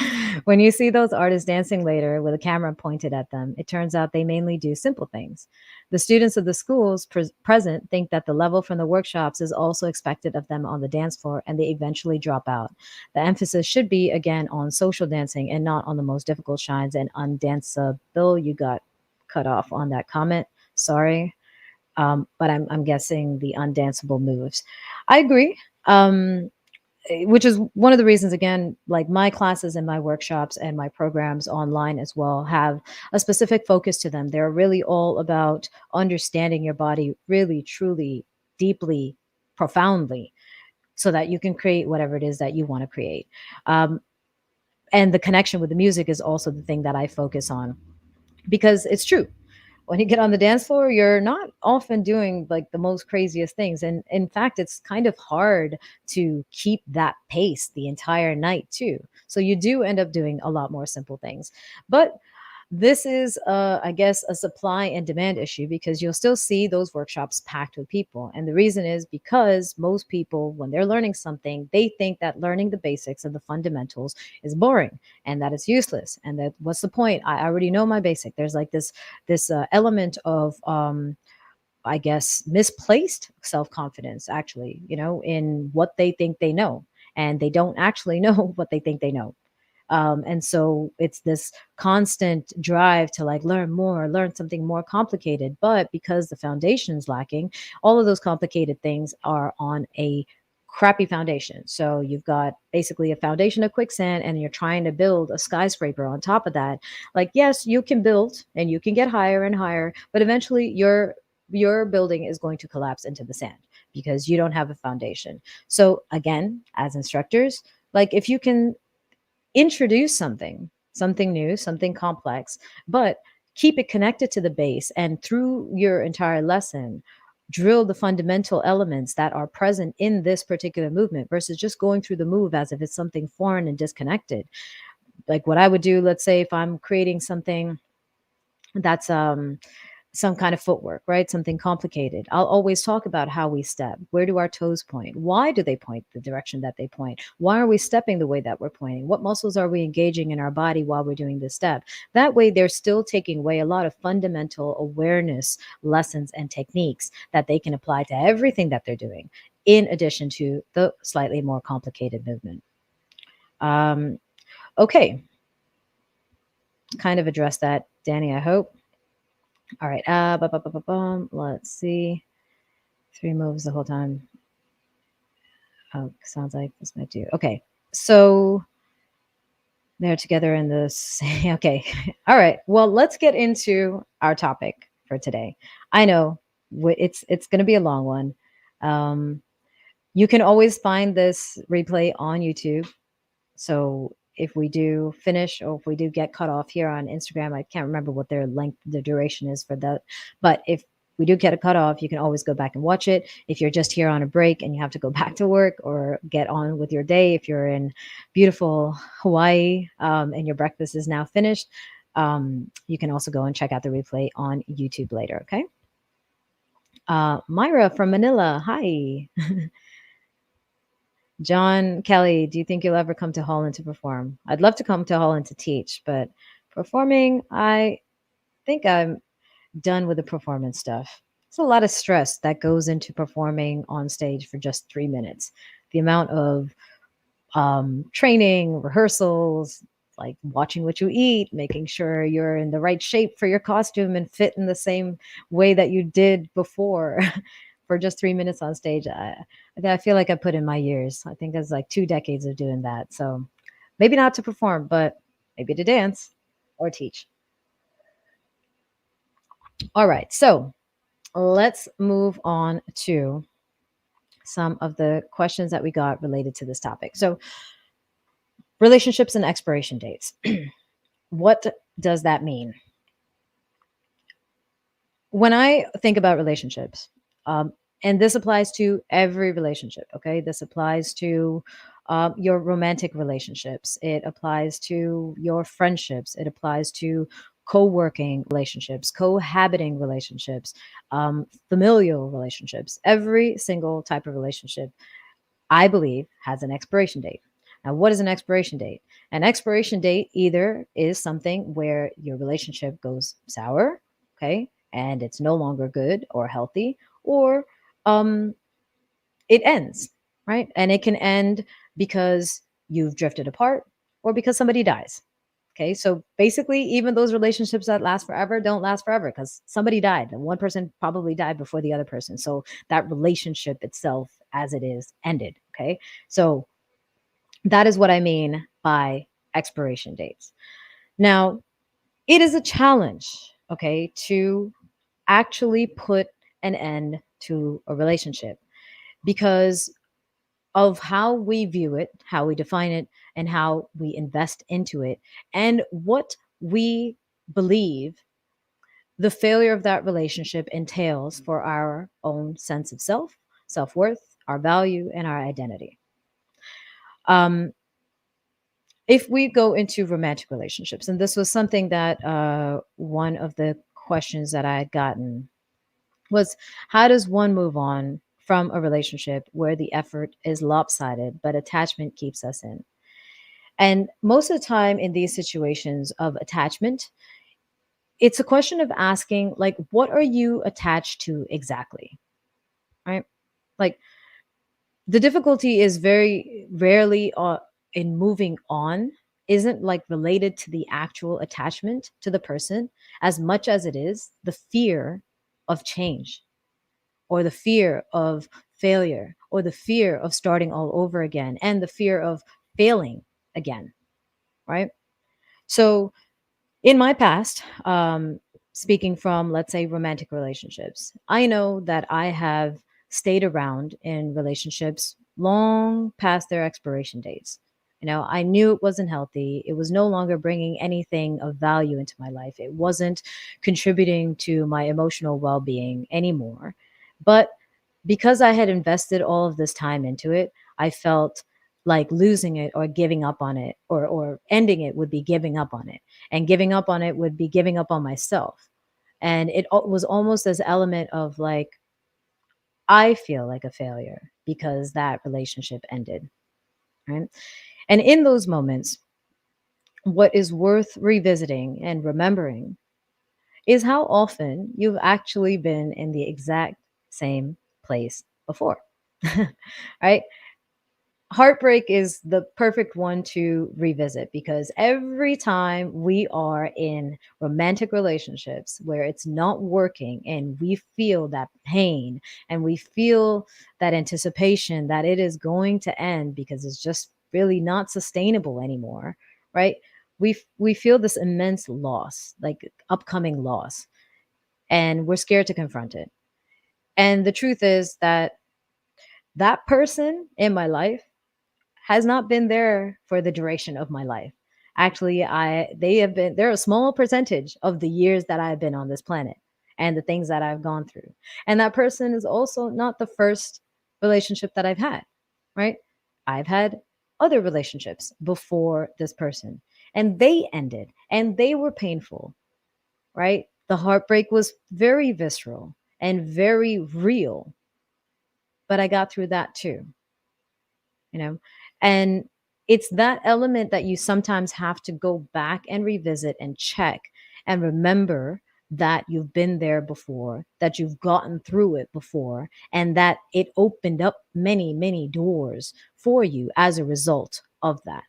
When you see those artists dancing later with a camera pointed at them, it turns out they mainly do simple things. The students of the schools present think that the level from the workshops is also expected of them on the dance floor, and they eventually drop out. The emphasis should be, again, on social dancing and not on the most difficult shines and undanceable. You got cut off on that comment. Sorry. But I'm guessing the undanceable moves. I agree. Which is one of the reasons, again, like my classes and my workshops and my programs online as well have a specific focus to them. They're really all about understanding your body really, truly, deeply, profoundly, so that you can create whatever it is that you want to create. And the connection with the music is also the thing that I focus on, because it's true, when you get on the dance floor, you're not often doing like the most craziest things. And in fact, it's kind of hard to keep that pace the entire night too. So you do end up doing a lot more simple things. But this is, I guess, a supply and demand issue, because you'll still see those workshops packed with people. And the reason is because most people, when they're learning something, they think that learning the basics and the fundamentals is boring and that it's useless. And that what's the point? I already know my basic. There's like this element of I guess misplaced self-confidence, actually, in what they think they know, and they don't actually know what they think they know. And so it's this constant drive to like learn more, learn something more complicated. But because the foundation's lacking, all of those complicated things are on a crappy foundation. So you've got basically a foundation of quicksand, and you're trying to build a skyscraper on top of that. Like, yes, you can build and you can get higher and higher, but eventually your building is going to collapse into the sand because you don't have a foundation. So again, as instructors, like if you can introduce something new, something complex, but keep it connected to the base, and through your entire lesson drill the fundamental elements that are present in this particular movement, versus just going through the move as if it's something foreign and disconnected. Like what I would do, let's say if I'm creating something that's some kind of footwork, right? Something complicated. I'll always talk about how we step. Where do our toes point? Why do they point the direction that they point? Why are we stepping the way that we're pointing? What muscles are we engaging in our body while we're doing this step? That way, they're still taking away a lot of fundamental awareness lessons and techniques that they can apply to everything that they're doing, in addition to the slightly more complicated movement. Okay. Kind of address that, Danny, I hope. All right. Let's see. 3 moves the whole time. Oh, sounds like this might do. Okay. So they're together in this. Okay. All right. Well, let's get into our topic for today. I know it's going to be a long one. You can always find this replay on YouTube. So if we do finish or if we do get cut off here on Instagram, I can't remember what their length, the duration is for that. But if we do get a cut off, you can always go back and watch it. If you're just here on a break and you have to go back to work or get on with your day, if you're in beautiful Hawaii and your breakfast is now finished, you can also go and check out the replay on YouTube later. Okay. Myra from Manila. Hi. John Kelly, do you think you'll ever come to Holland to perform? I'd love to come to Holland to teach, but performing, I think I'm done with the performance stuff. It's a lot of stress that goes into performing on stage for just 3 minutes. The amount of training, rehearsals, like watching what you eat, making sure you're in the right shape for your costume and fit in the same way that you did before for just 3 minutes on stage. I feel like I put in my years. I think it's like 2 decades of doing that. So maybe not to perform, but maybe to dance or teach. All right. So let's move on to some of the questions that we got related to this topic. So, relationships and expiration dates. What does that mean? When I think about relationships, and this applies to every relationship, okay? This applies to your romantic relationships, it applies to your friendships, it applies to co working relationships, cohabiting relationships, familial relationships, every single type of relationship I believe has an expiration date. Now, what is an expiration date? An expiration date either is something where your relationship goes sour, okay, and it's no longer good or healthy, or um, it ends, right? And it can end because you've drifted apart or because somebody dies. Okay, so basically, even those relationships that last forever don't last forever because somebody died, and one person probably died before the other person. So that relationship itself, as it is, ended. Okay, so that is what I mean by expiration dates. Now, it is a challenge, okay, to actually put an end to a relationship because of how we view it, how we define it, and how we invest into it, and what we believe the failure of that relationship entails for our own sense of self, self worth, our value, and our identity. Um, if we go into romantic relationships, and this was something that one of the questions that I had gotten was how does one move on from a relationship where the effort is lopsided, but attachment keeps us in? And most of the time in these situations of attachment, it's a question of asking, like, what are you attached to exactly? Right? Like, the difficulty is very rarely in moving on, isn't like related to the actual attachment to the person as much as it is the fear of change or the fear of failure or the fear of starting all over again and the fear of failing again, right? So in my past, speaking from, let's say, romantic relationships, I know that I have stayed around in relationships long past their expiration dates. You know, I knew it wasn't healthy. It was no longer bringing anything of value into my life. It wasn't contributing to my emotional well being anymore. But because I had invested all of this time into it, I felt like losing it or giving up on it or ending it would be giving up on it, and giving up on it would be giving up on myself. And was almost this element of like, I feel like a failure because that relationship ended, right? And in those moments, what is worth revisiting and remembering is how often you've actually been in the exact same place before. Right? Heartbreak is the perfect one to revisit because every time we are in romantic relationships where it's not working and we feel that pain and we feel that anticipation that it is going to end because it's just really not sustainable anymore, right? We feel this immense loss, like upcoming loss, and we're scared to confront it. And the truth is that That person in my life has not been there for the duration of my life. Actually, they're a small percentage of the years that I've been on this planet and the things that I've gone through. And that person is also not the first relationship that I've had, right? I've had other relationships before this person, and they ended and they were painful, right? The heartbreak was very visceral and very real, but I got through that too, you know? And it's that element that you sometimes have to go back and revisit and check and remember that you've been there before, that you've gotten through it before, and that it opened up many, many doors for you as a result of that.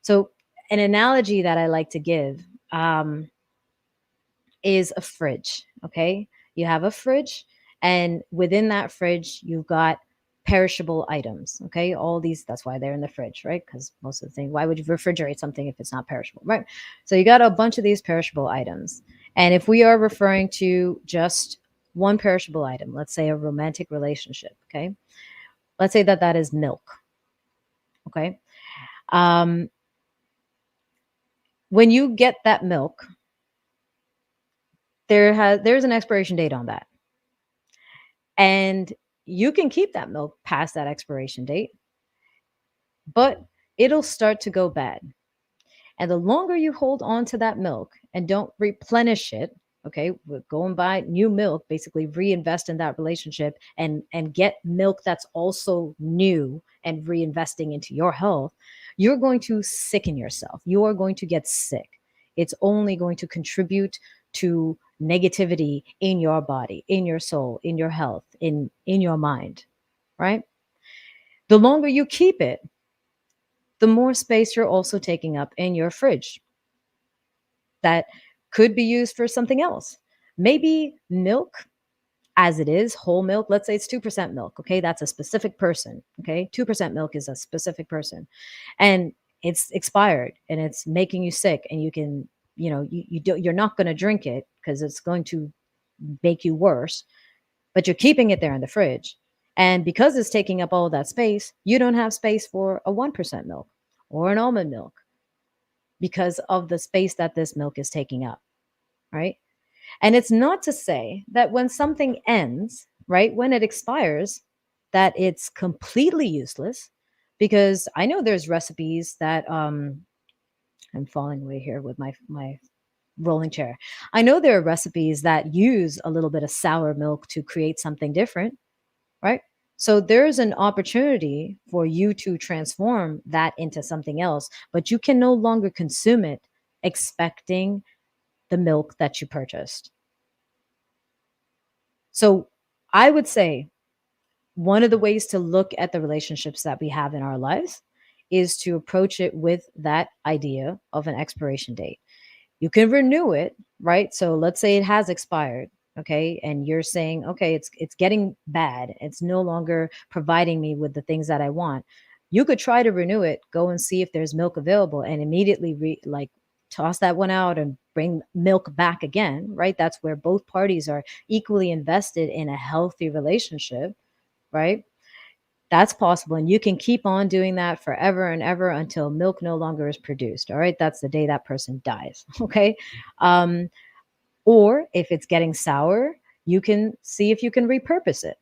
So, an analogy that I like to give, is a fridge. Okay. You have a fridge, and within that fridge, you've got perishable items. Okay. All these, that's why they're in the fridge, right? Because most of the thing, why would you refrigerate something if it's not perishable, right? So you got a bunch of these perishable items. And if we are referring to just one perishable item, let's say a romantic relationship, okay? Let's say that that is milk, okay? Um, when you get that milk, there's an expiration date on that. And you can keep that milk past that expiration date, but it'll start to go bad. And the longer you hold on to that milk and don't replenish it, okay, go and buy new milk, basically reinvest in that relationship and get milk that's also new and reinvesting into your health, you're going to sicken yourself. You are going to get sick. It's only going to contribute to negativity in your body, in your soul, in your health, in your mind, right? The longer you keep it, the more space you're also taking up in your fridge that could be used for something else. Maybe milk as it is, whole milk, let's say it's 2% milk. Okay. That's a specific person. Okay. 2% milk is a specific person. And it's expired and it's making you sick. And you can, you're not going to drink it because it's going to make you worse, but you're keeping it there in the fridge. And because it's taking up all that space, you don't have space for a 1% milk or an almond milk because of the space that this milk is taking up, right? And it's not to say that when something ends, right, when it expires, that it's completely useless. Because I know there's recipes that I'm falling away here with my rolling chair. I know there are recipes that use a little bit of sour milk to create something different, right? So there's an opportunity for you to transform that into something else, but you can no longer consume it expecting the milk that you purchased. So I would say one of the ways to look at the relationships that we have in our lives is to approach it with that idea of an expiration date. You can renew it, right? So let's say it has expired, okay, and you're saying, okay, it's getting bad. It's no longer providing me with the things that I want. You could try to renew it, go and see if there's milk available, and immediately like toss that one out and bring milk back again, right? That's where both parties are equally invested in a healthy relationship, right? That's possible. And you can keep on doing that forever and ever until milk no longer is produced. All right. That's the day that person dies. Okay. Um, or if it's getting sour, you can see if you can repurpose it.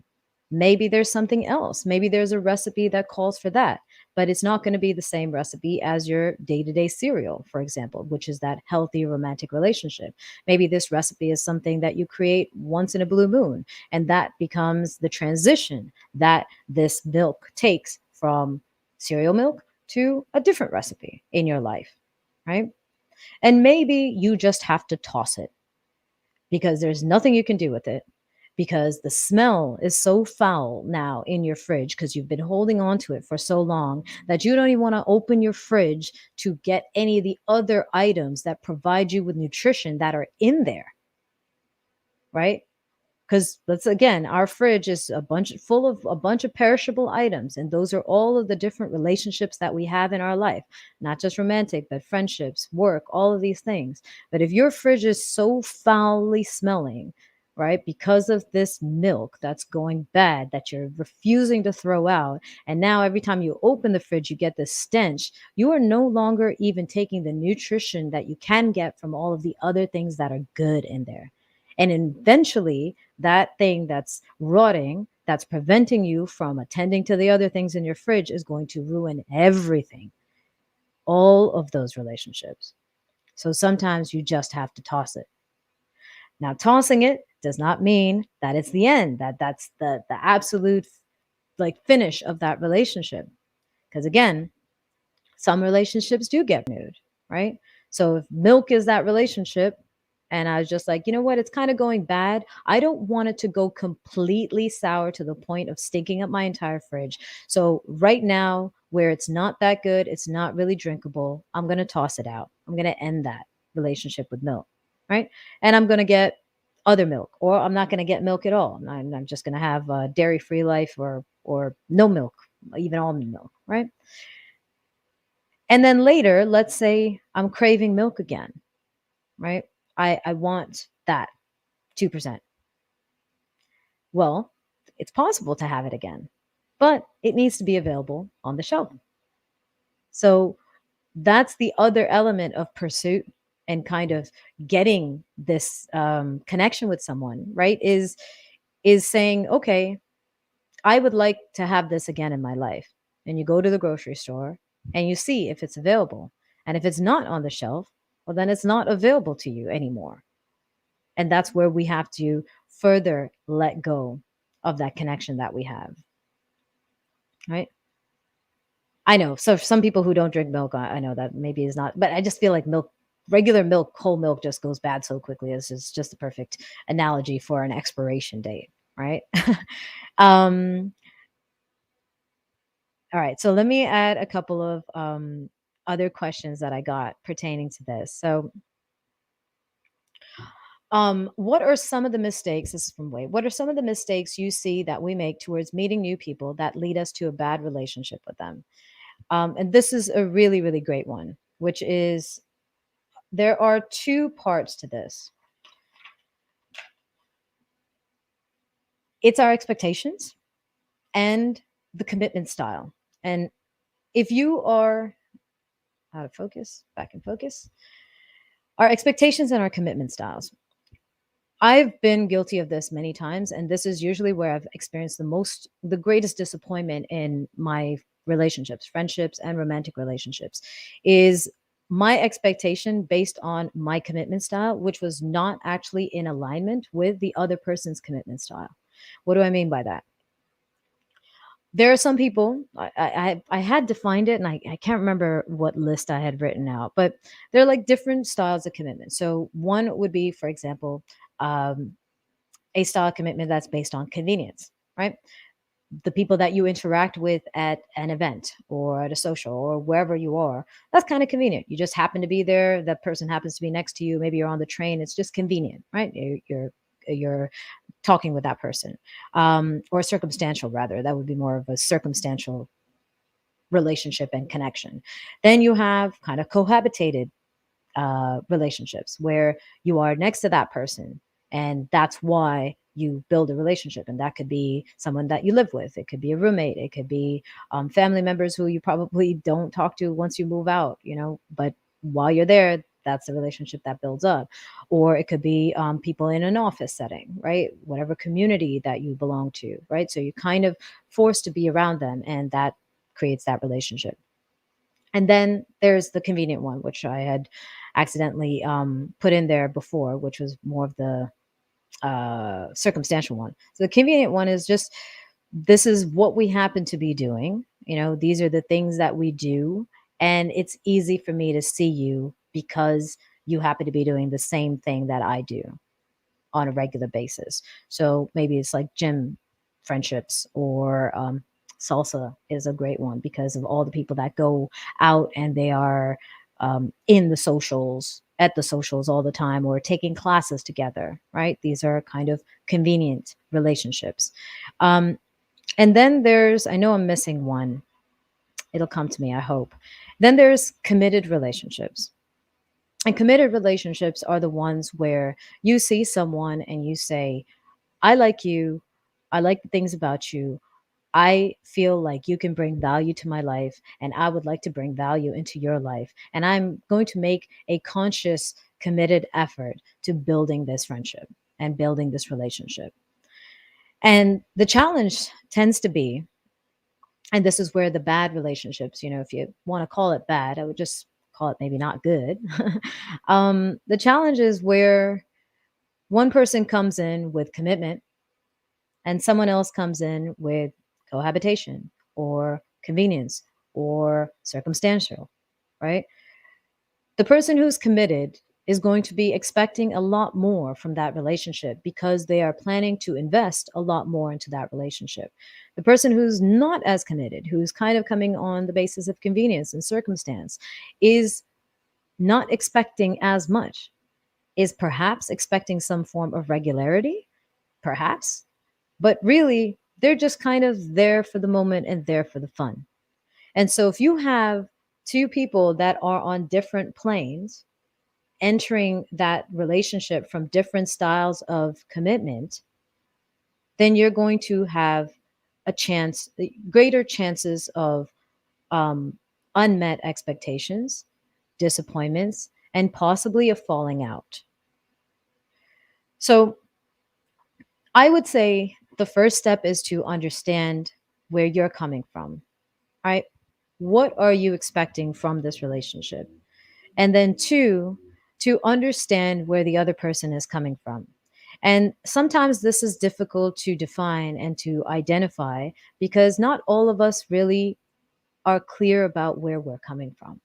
Maybe there's something else. Maybe there's a recipe that calls for that, but it's not going to be the same recipe as your day to day cereal, for example, which is that healthy romantic relationship. Maybe this recipe is something that you create once in a blue moon, and that becomes the transition that this milk takes from cereal milk to a different recipe in your life, right? And maybe you just have to toss it because there's nothing you can do with it because the smell is so foul now in your fridge because you've been holding on to it for so long that you don't even want to open your fridge to get any of the other items that provide you with nutrition that are in there, right? Because let's again, our fridge is a bunch full of a bunch of perishable items, and those are all of the different relationships that we have in our life, not just romantic, but friendships, work, all of these things. But if your fridge is so foully smelling, right? Because of this milk that's going bad that you're refusing to throw out. And now every time you open the fridge, you get this stench. You are no longer even taking the nutrition that you can get from all of the other things that are good in there. And eventually, that thing that's rotting, that's preventing you from attending to the other things in your fridge, is going to ruin everything, all of those relationships. So sometimes you just have to toss it. Now, tossing it does not mean that it's the end, that that's the absolute like finish of that relationship. Because again, some relationships do get renewed, right? So if milk is that relationship, and I was just like, you know what, it's kind of going bad. I don't want it to go completely sour to the point of stinking up my entire fridge. So right now, where it's not that good, it's not really drinkable, I'm going to toss it out. I'm going to end that relationship with milk, right? And I'm going to get other milk, or I'm not going to get milk at all. I'm just going to have a dairy-free life, or no milk, even almond milk, right? And then later, let's say I'm craving milk again, right? I want that 2%. Well, it's possible to have it again, but it needs to be available on the shelf. So that's the other element of pursuit and kind of getting this connection with someone, right? Is saying, okay, I would like to have this again in my life. And you go to the grocery store and you see if it's available. And if it's not on the shelf, well, then it's not available to you anymore. And that's where we have to further let go of that connection that we have, right? I know. So for some people who don't drink milk, I know that maybe is not, but I just feel like milk, regular milk, whole milk just goes bad so quickly. This is just a perfect analogy for an expiration date, right? um, all right. So let me add a couple of other questions that I got pertaining to this. So, what are some of the mistakes? This is from Wade. What are some of the mistakes you see that we make towards meeting new people that lead us to a bad relationship with them? And this is a really, really great one, which is there are two parts to this. It's our expectations and the commitment style. And if you are out of focus, back in focus, our expectations and our commitment styles. I've been guilty of this many times, and this is usually where I've experienced the greatest disappointment in my relationships, friendships, and romantic relationships, is my expectation based on my commitment style, which was not actually in alignment with the other person's commitment style. What do I mean by that? There are some people I had to find it, and I can't remember what list I had written out, but they're like different styles of commitment. So one would be, for example, um, a style of commitment that's based on convenience, right? The people that you interact with at an event or at a social or wherever you are, that's kind of convenient. You just happen to be there. That person happens to be next to you. Maybe you're on the train. It's just convenient, right? You're talking with that person, or circumstantial rather. That would be more of a circumstantial relationship and connection. Then you have kind of cohabitated relationships where you are next to that person, and that's why you build a relationship. And that could be someone that you live with, it could be a roommate, it could be family members who you probably don't talk to once you move out, but while you're there, that's the relationship that builds up. Or it could be people in an office setting, right? Whatever community that you belong to, right? So you're kind of forced to be around them, and that creates that relationship. And then there's the convenient one, which I had accidentally put in there before, which was more of the circumstantial one. So the convenient one is just, this is what we happen to be doing. These are the things that we do. And it's easy for me to see you because you happen to be doing the same thing that I do on a regular basis. So maybe it's like gym friendships, or salsa is a great one because of all the people that go out and they are in the socials, at the socials all the time, or taking classes together, right? These are kind of convenient relationships. Um, and then there's, I know I'm missing one. It'll come to me, I hope. Then there's committed relationships. And committed relationships are the ones where you see someone and you say, I like you. I like the things about you. I feel like you can bring value to my life, and I would like to bring value into your life. And I'm going to make a conscious, committed effort to building this friendship and building this relationship. And the challenge tends to be, and this is where the bad relationships, if you want to call it bad, I would just call it maybe not good. The challenge is where one person comes in with commitment and someone else comes in with cohabitation or convenience or circumstantial, right? The person who's committed is going to be expecting a lot more from that relationship because they are planning to invest a lot more into that relationship. The person who's not as committed, who's kind of coming on the basis of convenience and circumstance, is not expecting as much, is perhaps expecting some form of regularity, perhaps, but really they're just kind of there for the moment and there for the fun. And so if you have two people that are on different planes entering that relationship from different styles of commitment, then you're going to have a chance, greater chances of um, unmet expectations, disappointments, and possibly a falling out. So I would say the first step is to understand where you're coming from, right? What are you expecting from this relationship? And then two, to understand where the other person is coming from. And sometimes this is difficult to define and to identify because not all of us really are clear about where we're coming from,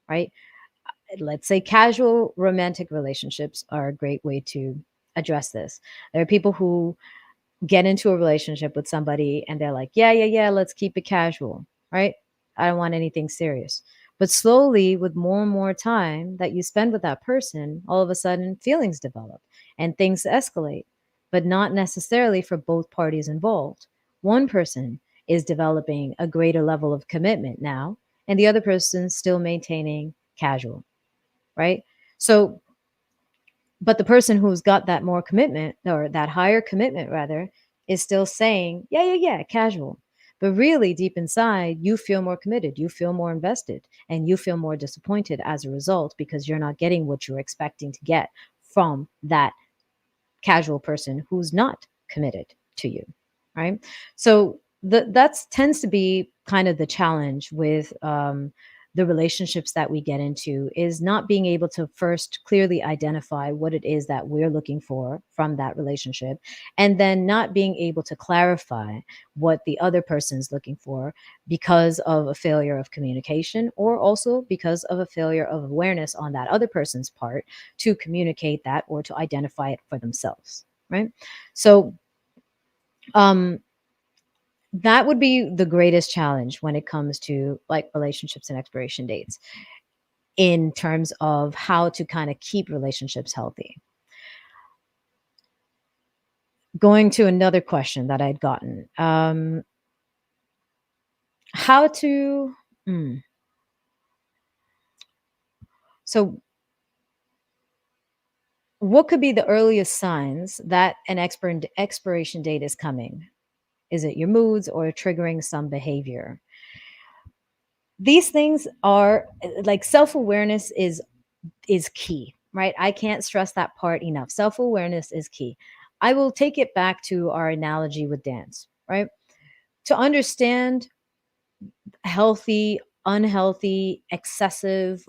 right? Let's say casual romantic relationships are a great way to address this. There are people who get into a relationship with somebody and they're like, yeah, yeah, yeah, let's keep it casual, right? I don't want anything serious. But slowly, with more and more time that you spend with that person, all of a sudden feelings develop and things escalate, but not necessarily for both parties involved. One person is developing a greater level of commitment now, and the other person still maintaining casual, right? So but the person who's got that more commitment or that higher commitment rather is still saying, yeah, yeah, yeah, casual. But really deep inside, you feel more committed, you feel more invested, and you feel more disappointed as a result because you're not getting what you're expecting to get from that casual person who's not committed to you, right? So that's tends to be kind of the challenge with the relationships that we get into is not being able to first clearly identify what it is that we're looking for from that relationship, and then not being able to clarify what the other person's looking for because of a failure of communication or also because of a failure of awareness on that other person's part to communicate that or to identify it for themselves, right? So um that would be the greatest challenge when it comes to like relationships and expiration dates in terms of how to kind of keep relationships healthy. Going to another question that I'd gotten, how to mm, so what could be the earliest signs that an expiration date is coming? Is it your moods or triggering some behavior? These things are like self-awareness is key, right? I can't stress that part enough. Self-awareness is key. I will take it back to our analogy with dance, right? To understand healthy, unhealthy, excessive,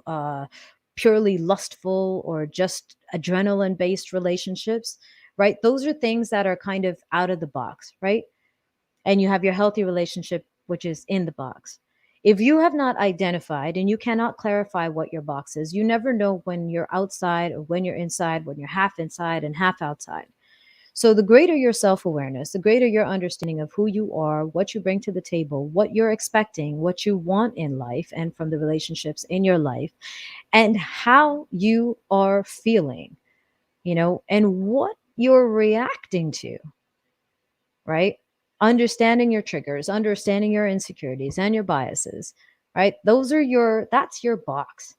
purely lustful, or just adrenaline based relationships, right? Those are things that are kind of out of the box, right? And you have your healthy relationship, which is in the box. If you have not identified and you cannot clarify what your box is, you never know when you're outside or when you're inside, when you're half inside and half outside. So, the greater your self awareness, the greater your understanding of who you are, what you bring to the table, what you're expecting, what you want in life and from the relationships in your life, and how you are feeling, and what you're reacting to, right? Understanding your triggers, understanding your insecurities and your biases, right? That's your box.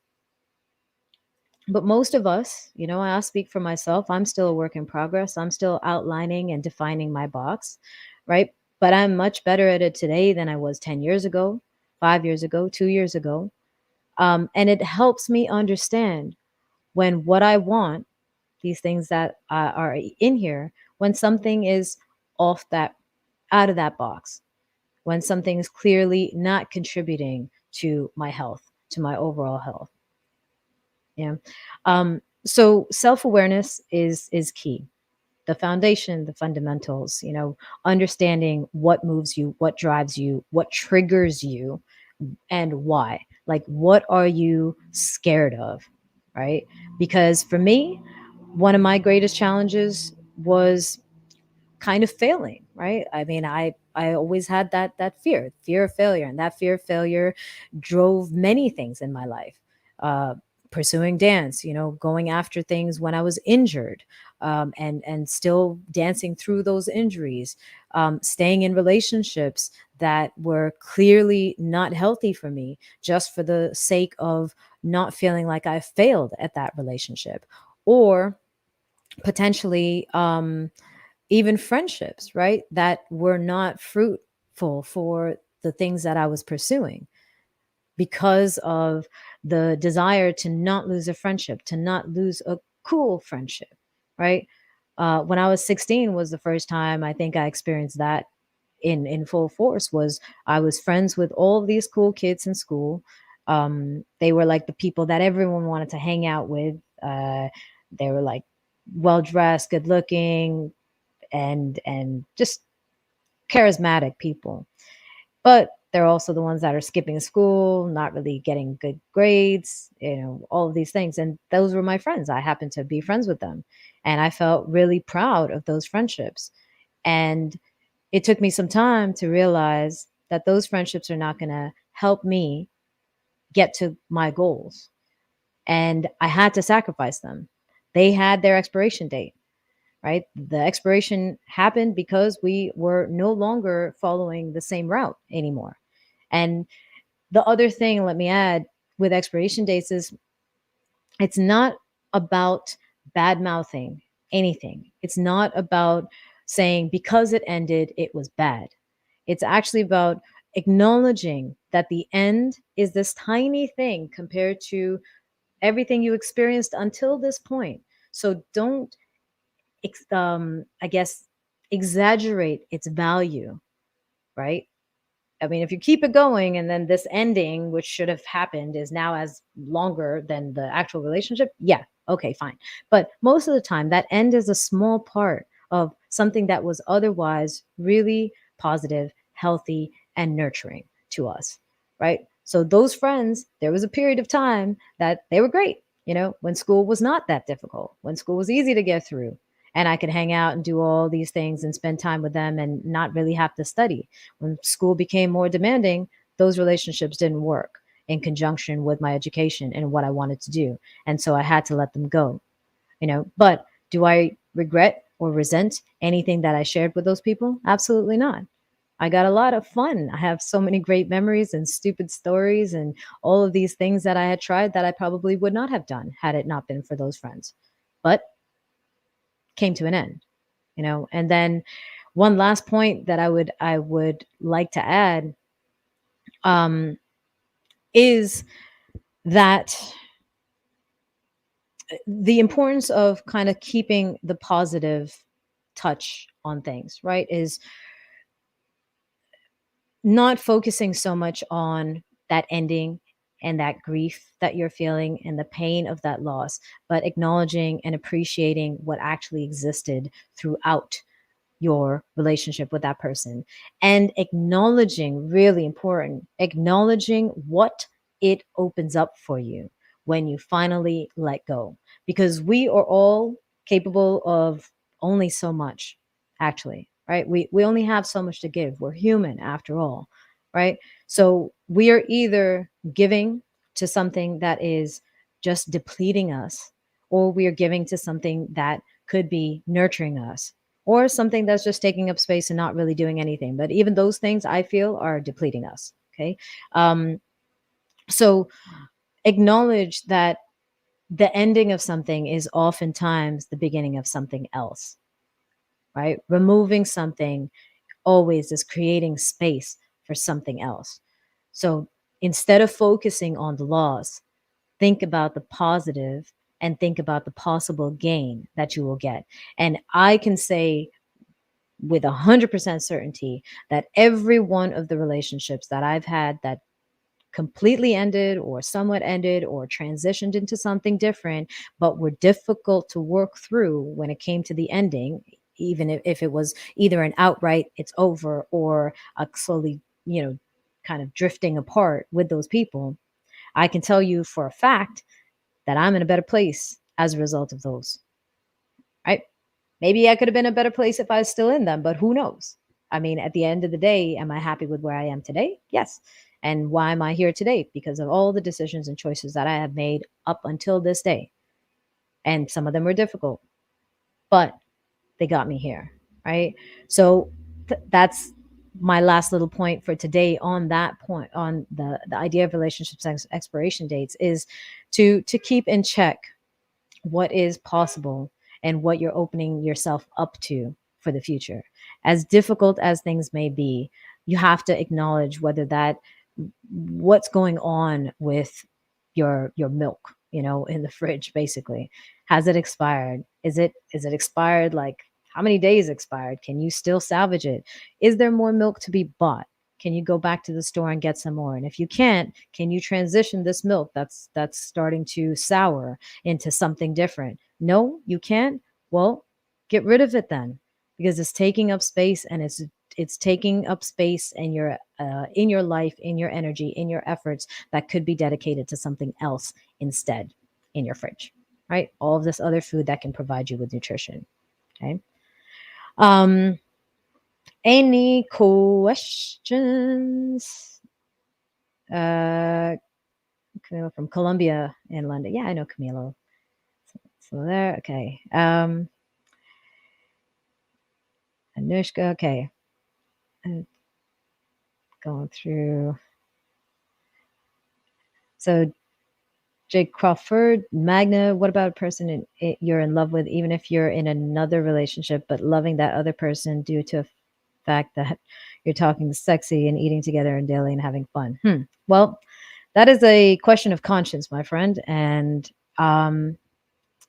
But most of us, I'll speak for myself. I'm still a work in progress. I'm still outlining and defining my box, right? But I'm much better at it today than I was 10 years ago, 5 years ago, 2 years ago. And it helps me understand when what I want, these things that are in here, when something is off that, out of that box, when something is clearly not contributing to my health, to my overall health. Yeah. So self-awareness is key. The foundation, the fundamentals, understanding what moves you, what drives you, what triggers you, and why. Like, what are you scared of? Right? Because for me, one of my greatest challenges was kind of failing, right? I mean, I always had that fear of failure, and that fear of failure drove many things in my life. uh Pursuing dance, going after things when I was injured, and still dancing through those injuries, staying in relationships that were clearly not healthy for me, just for the sake of not feeling like I failed at that relationship, or potentially even friendships, right? That were not fruitful for the things that I was pursuing, because of the desire to not lose a friendship, to not lose a cool friendship, right? When I was 16 was the first time I think I experienced that in full force. Was I was friends with all of these cool kids in school. They were like the people that everyone wanted to hang out with. They were like well dressed, good looking, and just charismatic people. But they're also the ones that are skipping school, not really getting good grades, all of these things. And those were my friends. I happened to be friends with them. And I felt really proud of those friendships. And it took me some time to realize that those friendships are not going to help me get to my goals. And I had to sacrifice them. They had their expiration date, right? The expiration happened because we were no longer following the same route anymore. And the other thing, let me add, with expiration dates is it's not about bad mouthing anything. It's not about saying because it ended, it was bad. It's actually about acknowledging that the end is this tiny thing compared to everything you experienced until this point. So don't, I guess, exaggerate its value, right? I mean, if you keep it going and then this ending, which should have happened, is now as longer than the actual relationship, yeah, okay, fine. But most of the time, that end is a small part of something that was otherwise really positive, healthy, and nurturing to us, right? So, those friends, there was a period of time that they were great, when school was not that difficult, when school was easy to get through. And I could hang out and do all these things and spend time with them and not really have to study. When school became more demanding, those relationships didn't work in conjunction with my education and what I wanted to do. And so I had to let them go, But do I regret or resent anything that I shared with those people? Absolutely not. I got a lot of fun. I have so many great memories and stupid stories and all of these things that I had tried that I probably would not have done had it not been for those friends. But came to an end, And then one last point that I would like to add, um, is that the importance of kind of keeping the positive touch on things, right? Is not focusing so much on that ending and that grief that you're feeling and the pain of that loss, but acknowledging and appreciating what actually existed throughout your relationship with that person, and acknowledging, really important, acknowledging what it opens up for you when you finally let go, because we are all capable of only so much, actually, right? We only have so much to give. We're human after all, right? So we are either giving to something that is just depleting us, or we are giving to something that could be nurturing us, or something that's just taking up space and not really doing anything. But even those things I feel are depleting us. Okay. So acknowledge that the ending of something is oftentimes the beginning of something else, right? Removing something always is creating space for something else. So instead of focusing on the loss, think about the positive and think about the possible gain that you will get. And I can say with 100% certainty that every one of the relationships that I've had that completely ended or somewhat ended or transitioned into something different, but were difficult to work through when it came to the ending, even if it was either an outright it's over or a slowly, kind of drifting apart with those people, I can tell you for a fact that I'm in a better place as a result of those, right? Maybe I could have been a better place if I was still in them, but who knows? I mean, at the end of the day, am I happy with where I am today? Yes. And why am I here today? Because of all the decisions and choices that I have made up until this day. And some of them were difficult, but they got me here, right? So that's my last little point for today on that point, on the idea of relationships expiration dates, is to keep in check what is possible and what you're opening yourself up to for the future. As difficult as things may be, you have to acknowledge whether that what's going on with your milk, in the fridge basically. Has it expired? Is it expired, like how many days expired? Can you still salvage it? Is there more milk to be bought? Can you go back to the store and get some more? And if you can't, can you transition this milk that's starting to sour into something different? No, you can't. Well, get rid of it then, because it's taking up space, and it's taking up space in your life, in your energy, in your efforts that could be dedicated to something else instead in your fridge, right? All of this other food that can provide you with nutrition. Okay. Um, any questions? Uh, Camilo from Colombia in London. Yeah, I know Camilo. So there. Okay. Anushka. Okay. Going through. So Jake Crawford, Magna, what about a person you're in love with, even if you're in another relationship, but loving that other person due to the fact that you're talking sexy and eating together and daily and having fun? Well, that is a question of conscience, my friend. And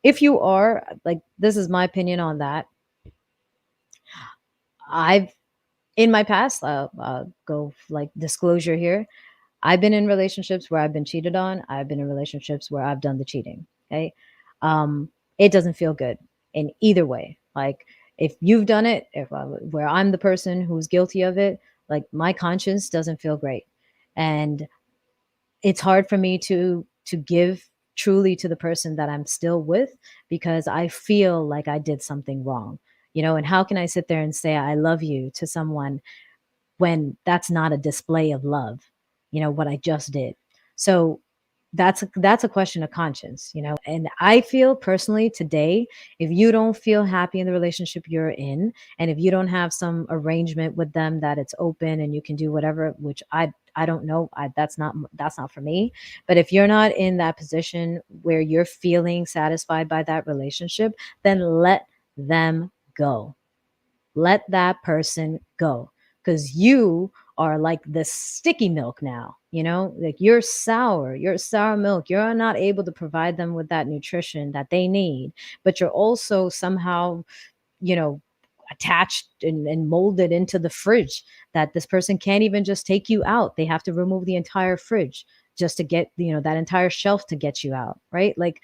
if you are, like, this is my opinion on that. I've, in my past, go like disclosure here, I've been in relationships where I've been cheated on. I've been in relationships where I've done the cheating. Okay. It doesn't feel good in either way. Like, if you've done it, if where I'm the person who's guilty of it, like, my conscience doesn't feel great. And it's hard for me to give truly to the person that I'm still with, because I feel like I did something wrong. And how can I sit there and say I love you to someone when that's not a display of love, what I just did? So that's a question of conscience, and I feel personally today, if you don't feel happy in the relationship you're in, and if you don't have some arrangement with them that it's open and you can do whatever, which I don't know, that's not for me. But if you're not in that position where you're feeling satisfied by that relationship, then let them go. Let that person go, because you are like the sticky milk now, like you're sour milk. You're not able to provide them with that nutrition that they need, but you're also somehow, you know attached and molded into the fridge, that this person can't even just take you out. They have to remove the entire fridge just to get, that entire shelf to get you out, right? Like,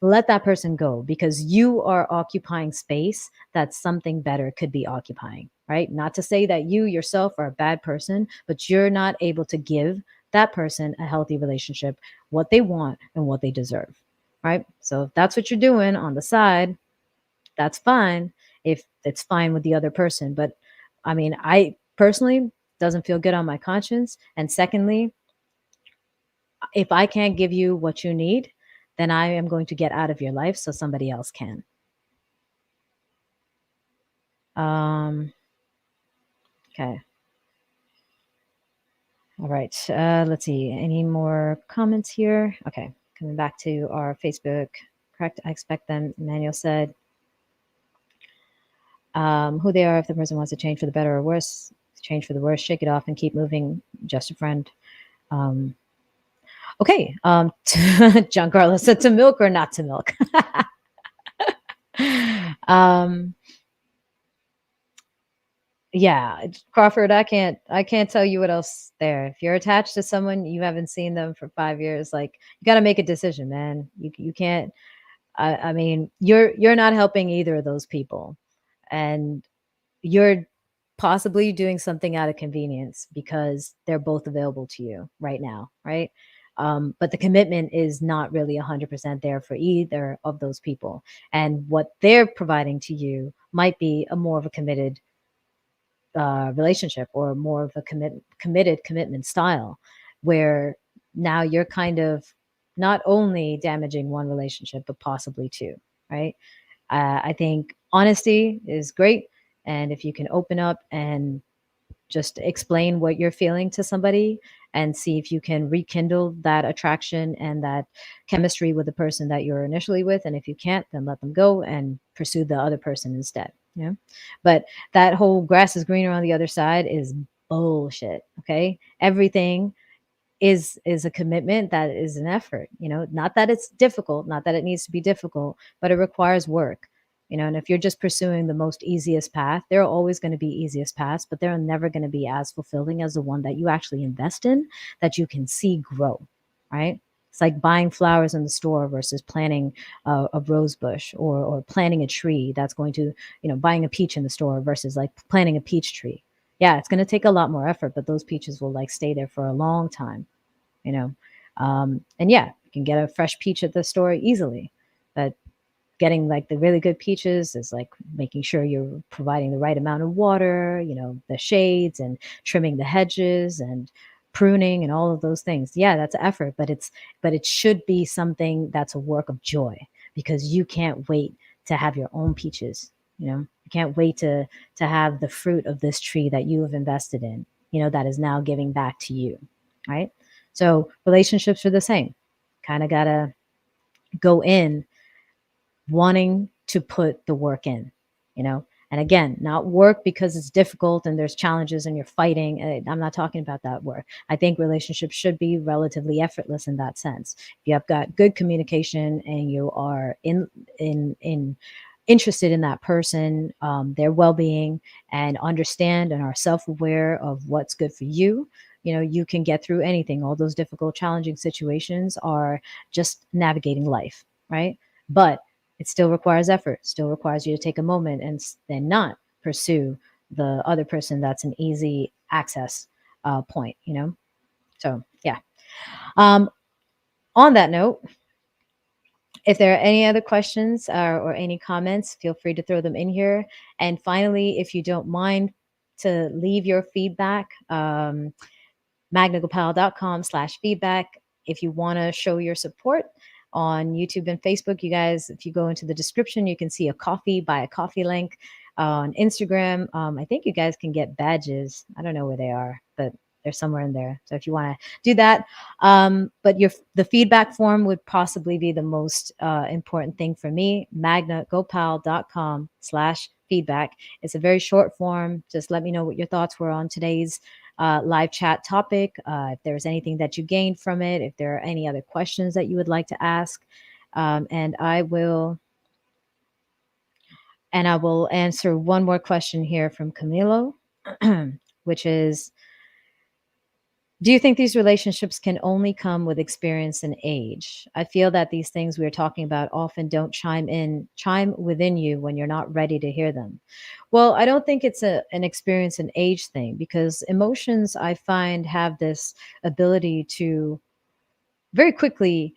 let that person go, because you are occupying space that something better could be occupying, right? Not to say that you yourself are a bad person, but you're not able to give that person a healthy relationship, what they want and what they deserve, right? So if that's what you're doing on the side, that's fine, if it's fine with the other person. But I mean, I personally, doesn't feel good on my conscience. And secondly, if I can't give you what you need, then I am going to get out of your life so somebody else can. Um, okay. All right. Let's see. Any more comments here? Okay. coming back to our Facebook. Correct. I expect them. Emmanuel said, who they are, if the person wants to change for the better or worse, change for the worse, shake it off and keep moving. Just a friend. Um, okay. John Carlos said, to milk or not to milk. um, yeah, Crawford, I can't tell you what else there. If you're attached to someone, you haven't seen them for 5 years, like, you got to make a decision, man. You can't. I mean, you're not helping either of those people, and you're possibly doing something out of convenience because they're both available to you right now, right? But the commitment is not really 100% there for either of those people, and what they're providing to you might be a more of a committed relationship, or more of a committed commitment style, where now you're kind of not only damaging one relationship but possibly two, right? I think honesty is great, and if you can open up and just explain what you're feeling to somebody and see if you can rekindle that attraction and that chemistry with the person that you're initially with, and if you can't, then let them go and pursue the other person instead. Yeah, but that whole grass is greener on the other side is bullshit. Okay, everything is a commitment, that is an effort, not that it's difficult, not that it needs to be difficult, but it requires work. And if you're just pursuing the most easiest path, there are always going to be easiest paths, but they're never going to be as fulfilling as the one that you actually invest in, that you can see grow, right? It's like buying flowers in the store versus planting a rose bush, or planting a tree that's going to, buying a peach in the store versus like planting a peach tree. Yeah, it's going to take a lot more effort, but those peaches will like stay there for a long time, you know. And yeah, you can get a fresh peach at the store easily, but getting like the really good peaches is like making sure you're providing the right amount of water, the shades, and trimming the hedges, and pruning, and all of those things. Yeah, that's effort, but it should be something that's a work of joy, because you can't wait to have your own peaches. You can't wait to have the fruit of this tree that you have invested in, that is now giving back to you, right? So relationships are the same. Kind of gotta go in wanting to put the work in, you know. And again, not work because it's difficult and there's challenges and you're fighting. I'm not talking about that work. I think relationships should be relatively effortless in that sense. If you have got good communication and you are in interested in that person, their well-being, and understand and are self-aware of what's good for you, you can get through anything. All those difficult, challenging situations are just navigating life, right? But it still requires effort, still requires you to take a moment and then not pursue the other person that's an easy access point. So yeah. um, on that note, if there are any other questions, or any comments, feel free to throw them in here. And finally, if you don't mind to leave your feedback, magnagopal.com/feedback. If you want to show your support on YouTube and Facebook, you guys, if you go into the description, you can see a buy a coffee link. On Instagram, I think you guys can get badges. I don't know where they are, but they're somewhere in there. So if you want to do that, but the feedback form would possibly be the most important thing for me. magnagopal.com/feedback. It's a very short form. Just let me know what your thoughts were on today's live chat topic. If there's anything that you gained from it, if there are any other questions that you would like to ask, and I will answer one more question here from Camilo, which is, do you think these relationships can only come with experience and age? I feel that these things we are talking about often don't chime within you when you're not ready to hear them. Well, I don't think it's an experience and age thing, because emotions, I find, have this ability to very quickly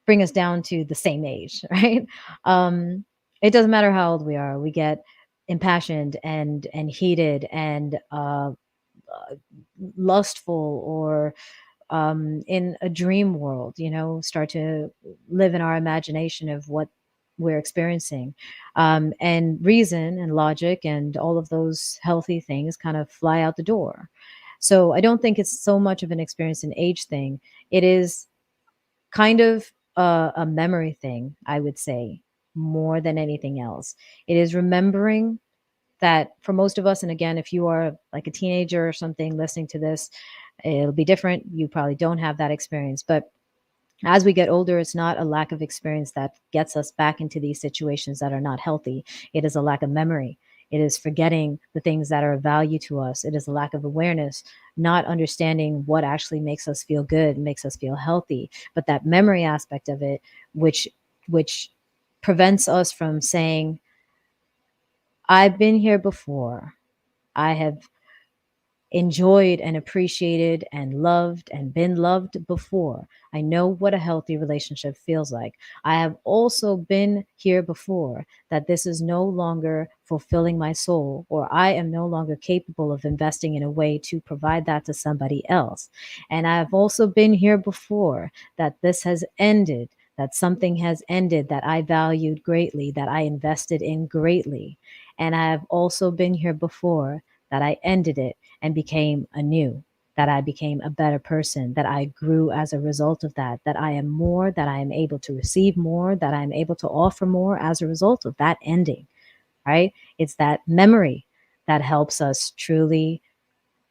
bring us down to the same age, right? Um, it doesn't matter how old we are. We get impassioned and heated and lustful, or in a dream world, start to live in our imagination of what we're experiencing. And reason and logic and all of those healthy things kind of fly out the door. So I don't think it's so much of an experience and age thing. It is kind of a memory thing, I would say, more than anything else. It is remembering that for most of us, and again, if you are like a teenager or something listening to this, it'll be different. You probably don't have that experience. But as we get older, it's not a lack of experience that gets us back into these situations that are not healthy. It is a lack of memory. It is forgetting the things that are of value to us. It is a lack of awareness, not understanding what actually makes us feel good, makes us feel healthy. But that memory aspect of it, which prevents us from saying, I've been here before. I have enjoyed and appreciated and loved and been loved before. I know what a healthy relationship feels like. I have also been here before, that this is no longer fulfilling my soul, or I am no longer capable of investing in a way to provide that to somebody else. And I have also been here before, that this has ended, that something has ended that I valued greatly, that I invested in greatly. And I have also been here before, that I ended it and became anew, that I became a better person, that I grew as a result of that, that I am more, that I am able to receive more, that I am able to offer more as a result of that ending, right? It's that memory that helps us truly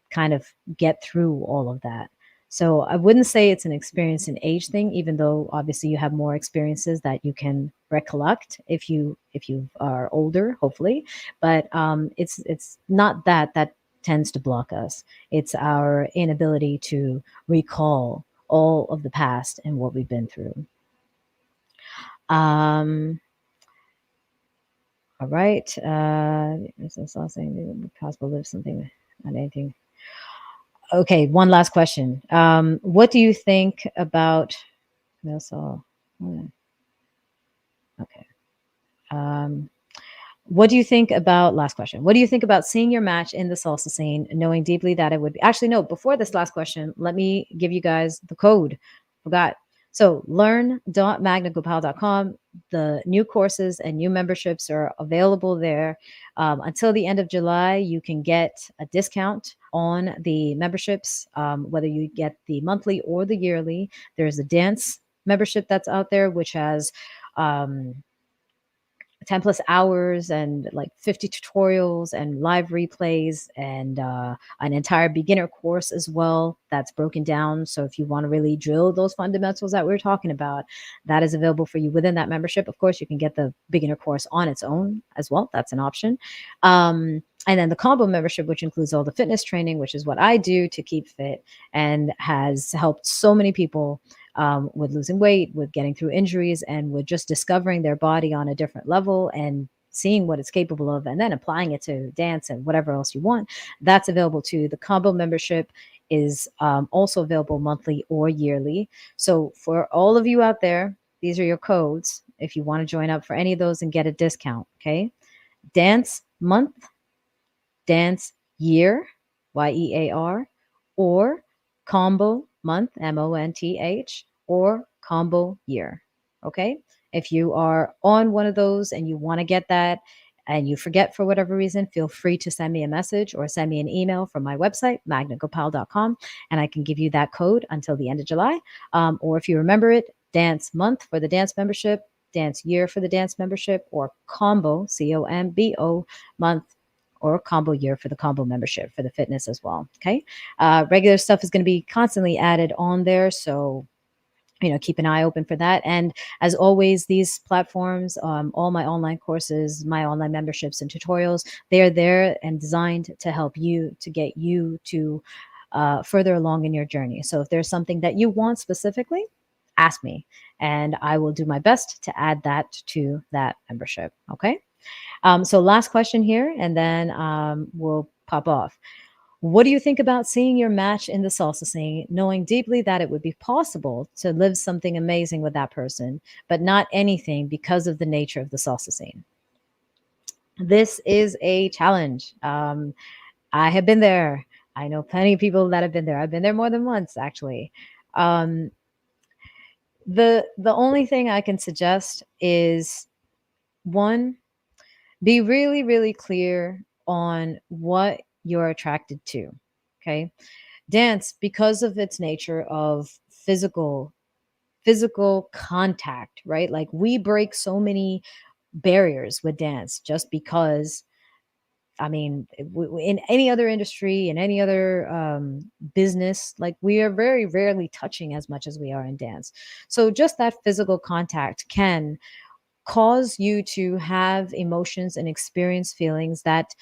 kind of get through all of that. So I wouldn't say it's an experience and age thing, even though obviously you have more experiences that you can recollect if you are older, hopefully. But it's not that tends to block us. It's our inability to recall all of the past and what we've been through. Um, all right. Is this all saying it would be possible to live something on anything? Okay, one last question. What do you think about that's all? Okay. Um, what do you think about last question? What do you think about seeing your match in the salsa scene, knowing deeply that it would be actually no, before this last question, let me give you guys the code. Forgot. So learn.magnagopal.com. The new courses and new memberships are available there. Until the end of July, you can get a discount on the memberships, whether you get the monthly or the yearly. There's a dance membership that's out there, which has um, 10 plus hours and like 50 tutorials and live replays and an entire beginner course as well that's broken down. So if you want to really drill those fundamentals that we are talking about, that is available for you within that membership. Of course, you can get the beginner course on its own as well. That's an option. And then the combo membership, which includes all the fitness training, which is what I do to keep fit and has helped so many people with losing weight, with getting through injuries, and with just discovering their body on a different level and seeing what it's capable of, and then applying it to dance and whatever else you want. That's available too. The combo membership is also available monthly or yearly. So for all of you out there, these are your codes if you want to join up for any of those and get a discount. Okay. Dance month, dance year, YEAR, or combo month, MONTH, or combo year. Okay. If you are on one of those and you want to get that and you forget for whatever reason, feel free to send me a message or send me an email from my website, magnagopal.com, and I can give you that code until the end of July. Or if you remember it, dance month for the dance membership, dance year for the dance membership, or combo, COMBO month or combo year for the combo membership for the fitness as well. Okay. Regular stuff is going to be constantly added on there. So, keep an eye open for that. And as always, these platforms, all my online courses, my online memberships and tutorials, they are there and designed to help you to get you to further along in your journey. So if there's something that you want specifically, ask me and I will do my best to add that to that membership. Okay. So last question here, and then we'll pop off. What do you think about seeing your match in the salsa scene, knowing deeply that it would be possible to live something amazing with that person, but not anything because of the nature of the salsa scene? This is a challenge. I have been there. I know plenty of people that have been there. I've been there more than once, actually. Um, the only thing I can suggest is one, be really, really clear on what you're attracted to. Okay. Dance, because of its nature of physical physical contact, right? Like we break so many barriers with dance just because, I mean, in any other industry, in any other business, like we are very rarely touching as much as we are in dance. So just that physical contact can cause you to have emotions and experience feelings that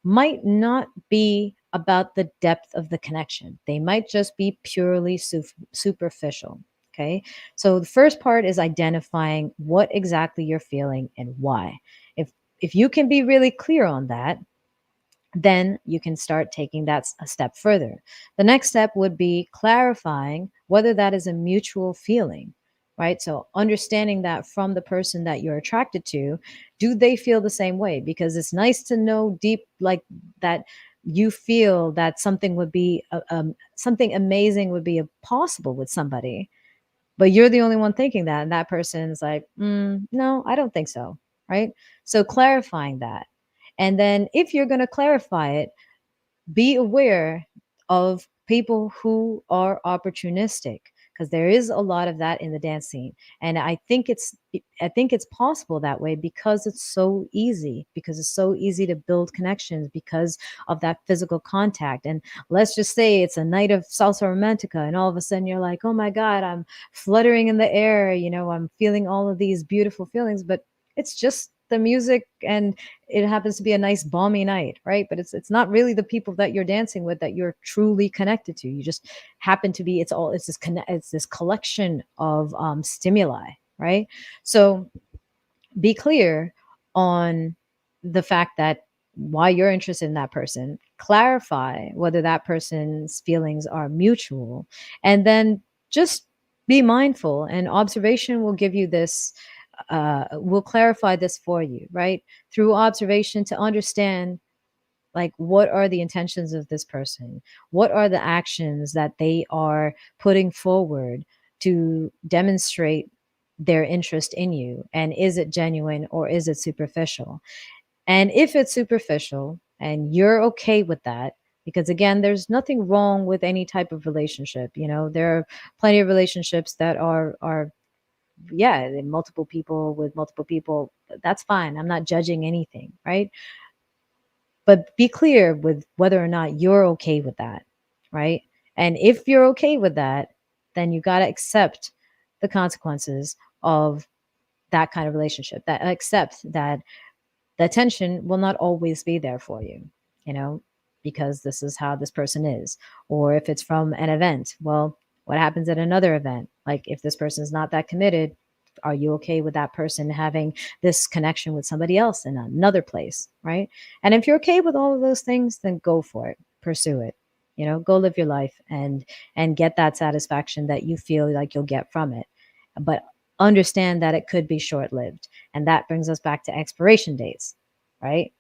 might not be about the depth of the connection. They might just be purely superficial. Okay. So the first part is identifying what exactly you're feeling and why. If if you can be really clear on that, then you can start taking that a step further. The next step would be clarifying whether that is a mutual feeling, right? So understanding that from the person that you're attracted to, do they feel the same way? Because it's nice to know deep, like that you feel that something would be something amazing would be possible with somebody, but you're the only one thinking that, and that person's like, no, I don't think so, right? So clarifying that, and then if you're going to clarify it, be aware of people who are opportunistic, because there is a lot of that in the dance scene, and I think it's possible that way because it's so easy to build connections because of that physical contact. And let's just say it's a night of salsa romantica, and all of a sudden you're like, oh my god, I'm fluttering in the air, I'm feeling all of these beautiful feelings, but it's just the music, and it happens to be a nice balmy night, right? But it's not really the people that you're dancing with that you're truly connected to. You just happen to be. It's this collection of stimuli, right? So be clear on the fact that why you're interested in that person. Clarify whether that person's feelings are mutual, and then just be mindful. And observation will give you this. Will clarify this for you, right? Through observation to understand, like, what are the intentions of this person, what are the actions that they are putting forward to demonstrate their interest in you, and is it genuine or is it superficial? And if it's superficial and you're okay with that, because again, there's nothing wrong with any type of relationship. There are plenty of relationships that are yeah, multiple people with multiple people. That's fine. I'm not judging anything, right? But be clear with whether or not you're okay with that, right? And if you're okay with that, then you got to accept the consequences of that kind of relationship. That accept that the attention will not always be there for you, you know, because this is how this person is. Or if it's from an event, well, what happens at another event? Like if this person is not that committed, are you okay with that person having this connection with somebody else in another place, right? And if you're okay with all of those things, then go for it, pursue it. Go live your life and get that satisfaction that you feel like you'll get from it. But understand that it could be short lived. And that brings us back to expiration dates, right?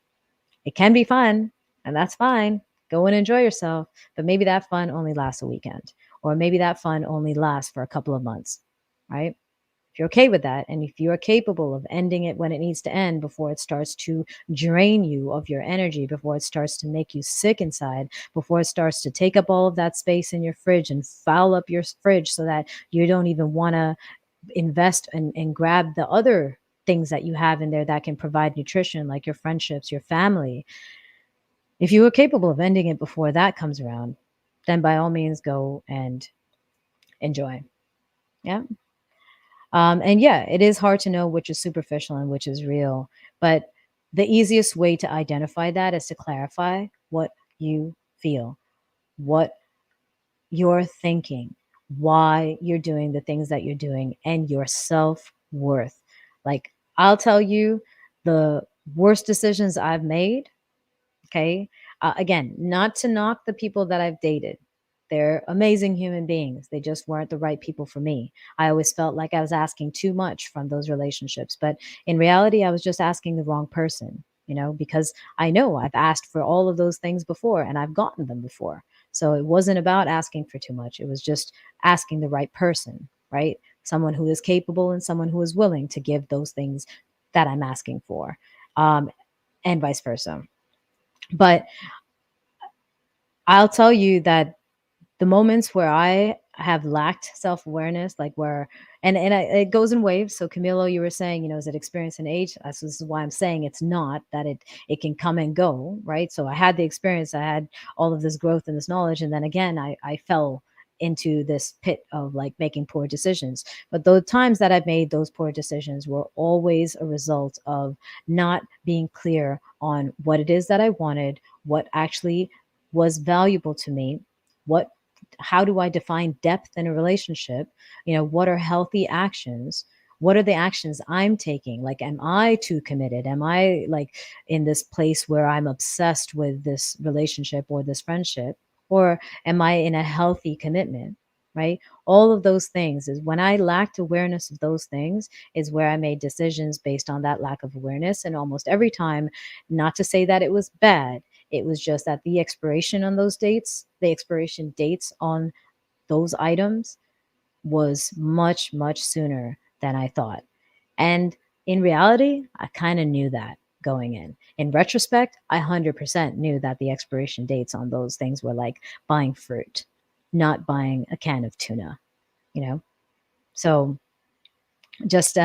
It can be fun, and that's fine. Go and enjoy yourself. But maybe that fun only lasts a weekend, or maybe that fun only lasts for a couple of months, right? If you're okay with that, and if you are capable of ending it when it needs to end before it starts to drain you of your energy, before it starts to make you sick inside, before it starts to take up all of that space in your fridge and foul up your fridge so that you don't even want to invest and grab the other things that you have in there that can provide nutrition, like your friendships, your family. If you are capable of ending it before that comes around, then by all means go and enjoy. Yeah. And yeah, it is hard to know which is superficial and which is real. But the easiest way to identify that is to clarify what you feel, what you're thinking, why you're doing the things that you're doing, and your self worth. Like, I'll tell you, the worst decisions I've made. Okay. Again, not to knock the people that I've dated. They're amazing human beings. They just weren't the right people for me. I always felt like I was asking too much from those relationships. But in reality, I was just asking the wrong person, because I know I've asked for all of those things before and I've gotten them before. So it wasn't about asking for too much. It was just asking the right person, right? Someone who is capable and someone who is willing to give those things that I'm asking for, and vice versa. But I'll tell you that the moments where I have lacked self-awareness, like where, it goes in waves. So Camilo, you were saying, is it experience and age? This is why I'm saying it's not, that it can come and go, right? So I had the experience, I had all of this growth and this knowledge, and then again I fell into this pit of like making poor decisions. But the times that I've made those poor decisions were always a result of not being clear on what it is that I wanted, what actually was valuable to me, what how do I define depth in a relationship? What are healthy actions? What are the actions I'm taking? Like, am I too committed? Am I like in this place where I'm obsessed with this relationship or this friendship? Or am I in a healthy commitment? Right? All of those things is when I lacked awareness of those things, is where I made decisions based on that lack of awareness. And almost every time, not to say that it was bad, it was just that the expiration dates on those items was much, much sooner than I thought. And in reality, I kind of knew that going in. In retrospect, I 100% knew that the expiration dates on those things were like buying fruit, not buying a can of tuna, you know? So just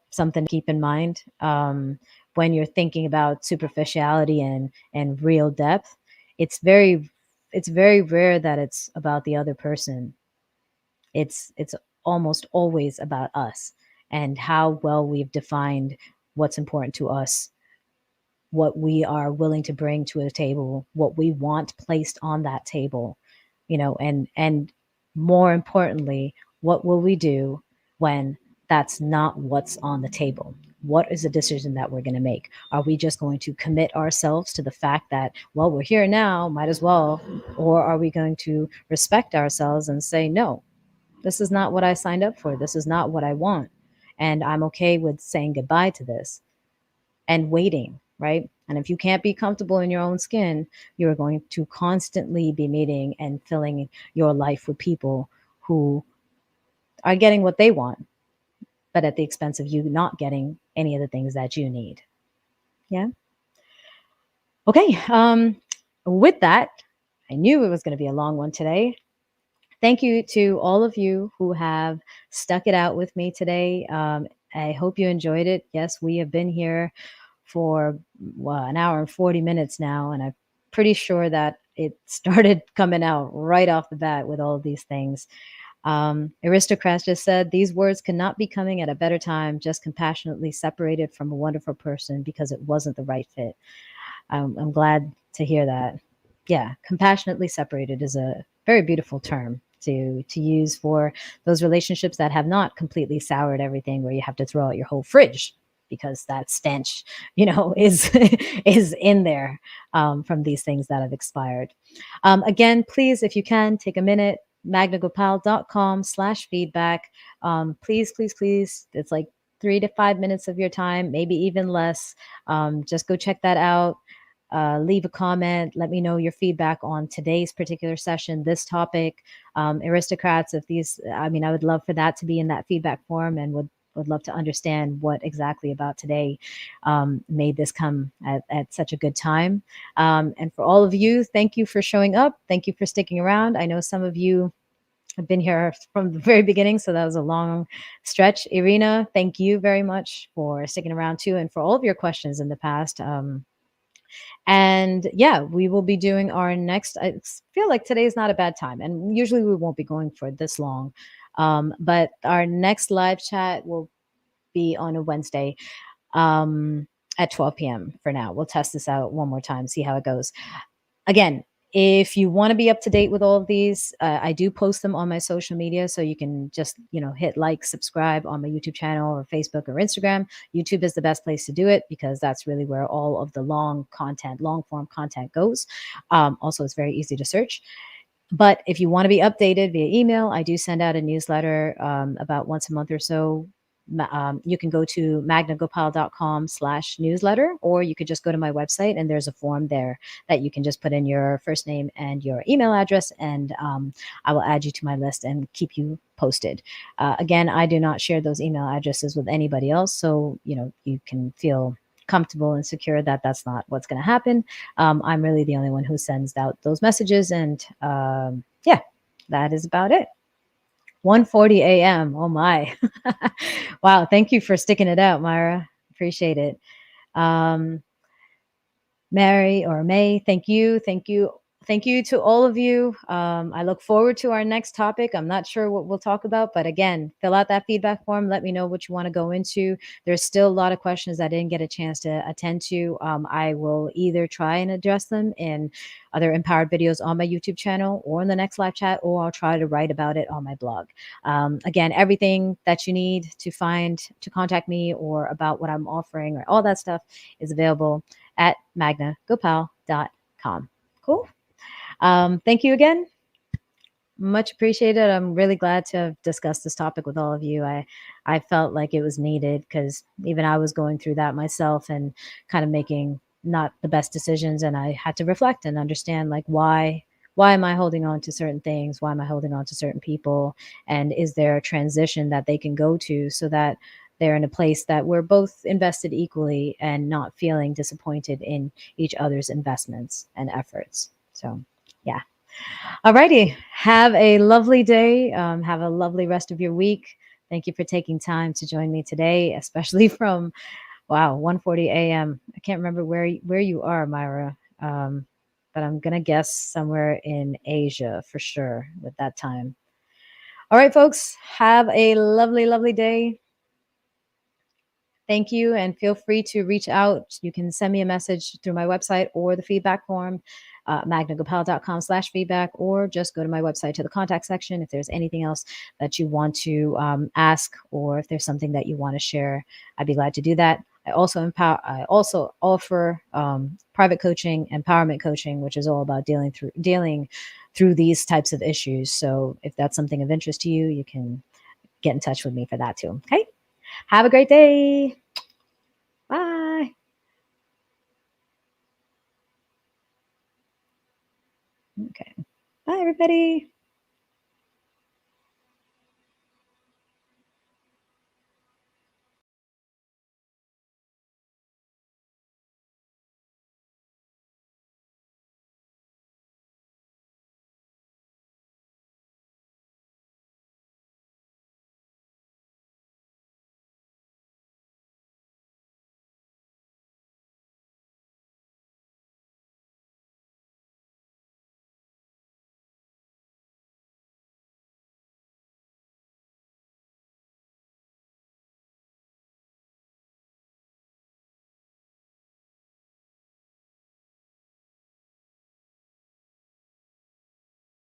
something to keep in mind when you're thinking about superficiality and real depth. It's very rare that it's about the other person. It's almost always about us and how well we've defined what's important to us, what we are willing to bring to a table, what we want placed on that table, and more importantly, what will we do when that's not what's on the table? What is the decision that we're going to make? Are we just going to commit ourselves to the fact that, well, we're here now, might as well? Or are we going to respect ourselves and say, no, this is not what I signed up for. This is not what I want. And I'm okay with saying goodbye to this and waiting, right? And if you can't be comfortable in your own skin, you're going to constantly be meeting and filling your life with people who are getting what they want, but at the expense of you not getting any of the things that you need. Yeah. Okay. With that, I knew it was going to be a long one today. Thank you to all of you who have stuck it out with me today. I hope you enjoyed it. Yes, we have been here for an hour and 40 minutes now, and I'm pretty sure that it started coming out right off the bat with all of these things. Aristocrats just said, these words cannot be coming at a better time, just compassionately separated from a wonderful person because it wasn't the right fit. I'm glad to hear that. Yeah, compassionately separated is a very beautiful term to use for those relationships that have not completely soured everything, where you have to throw out your whole fridge because that stench, is is in there from these things that have expired. Again, please, if you can, take a minute, magnagopal.com/feedback. Please, please, please. It's like 3 to 5 minutes of your time, maybe even less. Just go check that out. Leave a comment. Let me know your feedback on today's particular session, this topic. Aristocrats, I would love for that to be in that feedback form, and would love to understand what exactly about today made this come at such a good time. And for all of you, thank you for showing up. Thank you for sticking around. I know some of you have been here from the very beginning, so that was a long stretch. Irina, thank you very much for sticking around too, and for all of your questions in the past. And yeah, we will be doing our next. I feel like today is not a bad time, and usually we won't be going for this long. But our next live chat will be on a Wednesday at 12 p.m. for now. We'll test this out one more time, see how it goes. Again, if you want to be up to date with all of these, I do post them on my social media, so you can just hit like, subscribe on my YouTube channel or Facebook or Instagram. YouTube is the best place to do it because that's really where all of the long form content goes. Also, it's very easy to search. But if you want to be updated via email, I do send out a newsletter about once a month or so. You can go to magnagopal.com/newsletter, or you could just go to my website and there's a form there that you can just put in your first name and your email address, and I will add you to my list and keep you posted. Again, I do not share those email addresses with anybody else, so you can feel comfortable and secure that that's not what's going to happen. I'm really the only one who sends out those messages, and yeah, that is about it. 1:40 a.m. Oh my. Wow. Thank you for sticking it out, Myra. Appreciate it. Um, Mary or May, thank you. Thank you. Thank you to all of you. I look forward to our next topic. I'm not sure what we'll talk about, but again, fill out that feedback form. Let me know what you want to go into. There's still a lot of questions I didn't get a chance to attend to. I will either try and address them in other empowered videos on my YouTube channel or in the next live chat, or I'll try to write about it on my blog. Again, everything that you need to contact me or about what I'm offering or all that stuff is available at magnagopal.com. Cool. Thank you again. Much appreciated. I'm really glad to have discussed this topic with all of you. I felt like it was needed because even I was going through that myself and kind of making not the best decisions, and I had to reflect and understand like why am I holding on to certain things? Why am I holding on to certain people? And is there a transition that they can go to so that they're in a place that we're both invested equally and not feeling disappointed in each other's investments and efforts? So, yeah. Alrighty. Have a lovely day. Have a lovely rest of your week. Thank you for taking time to join me today, especially from 1:40 a.m. I can't remember where you are, Myra. But I'm gonna guess somewhere in Asia for sure with that time. All right, folks. Have a lovely, lovely day. Thank you, and feel free to reach out. You can send me a message through my website or the feedback form, magnagopal.com/feedback, or just go to my website to the contact section if there's anything else that you want to ask, or if there's something that you want to share. I'd be glad to do that. I also offer private coaching, empowerment coaching, which is all about dealing through these types of issues. So if that's something of interest to you, you can get in touch with me for that too. Okay. Have a great day. Bye. Okay. Bye, everybody.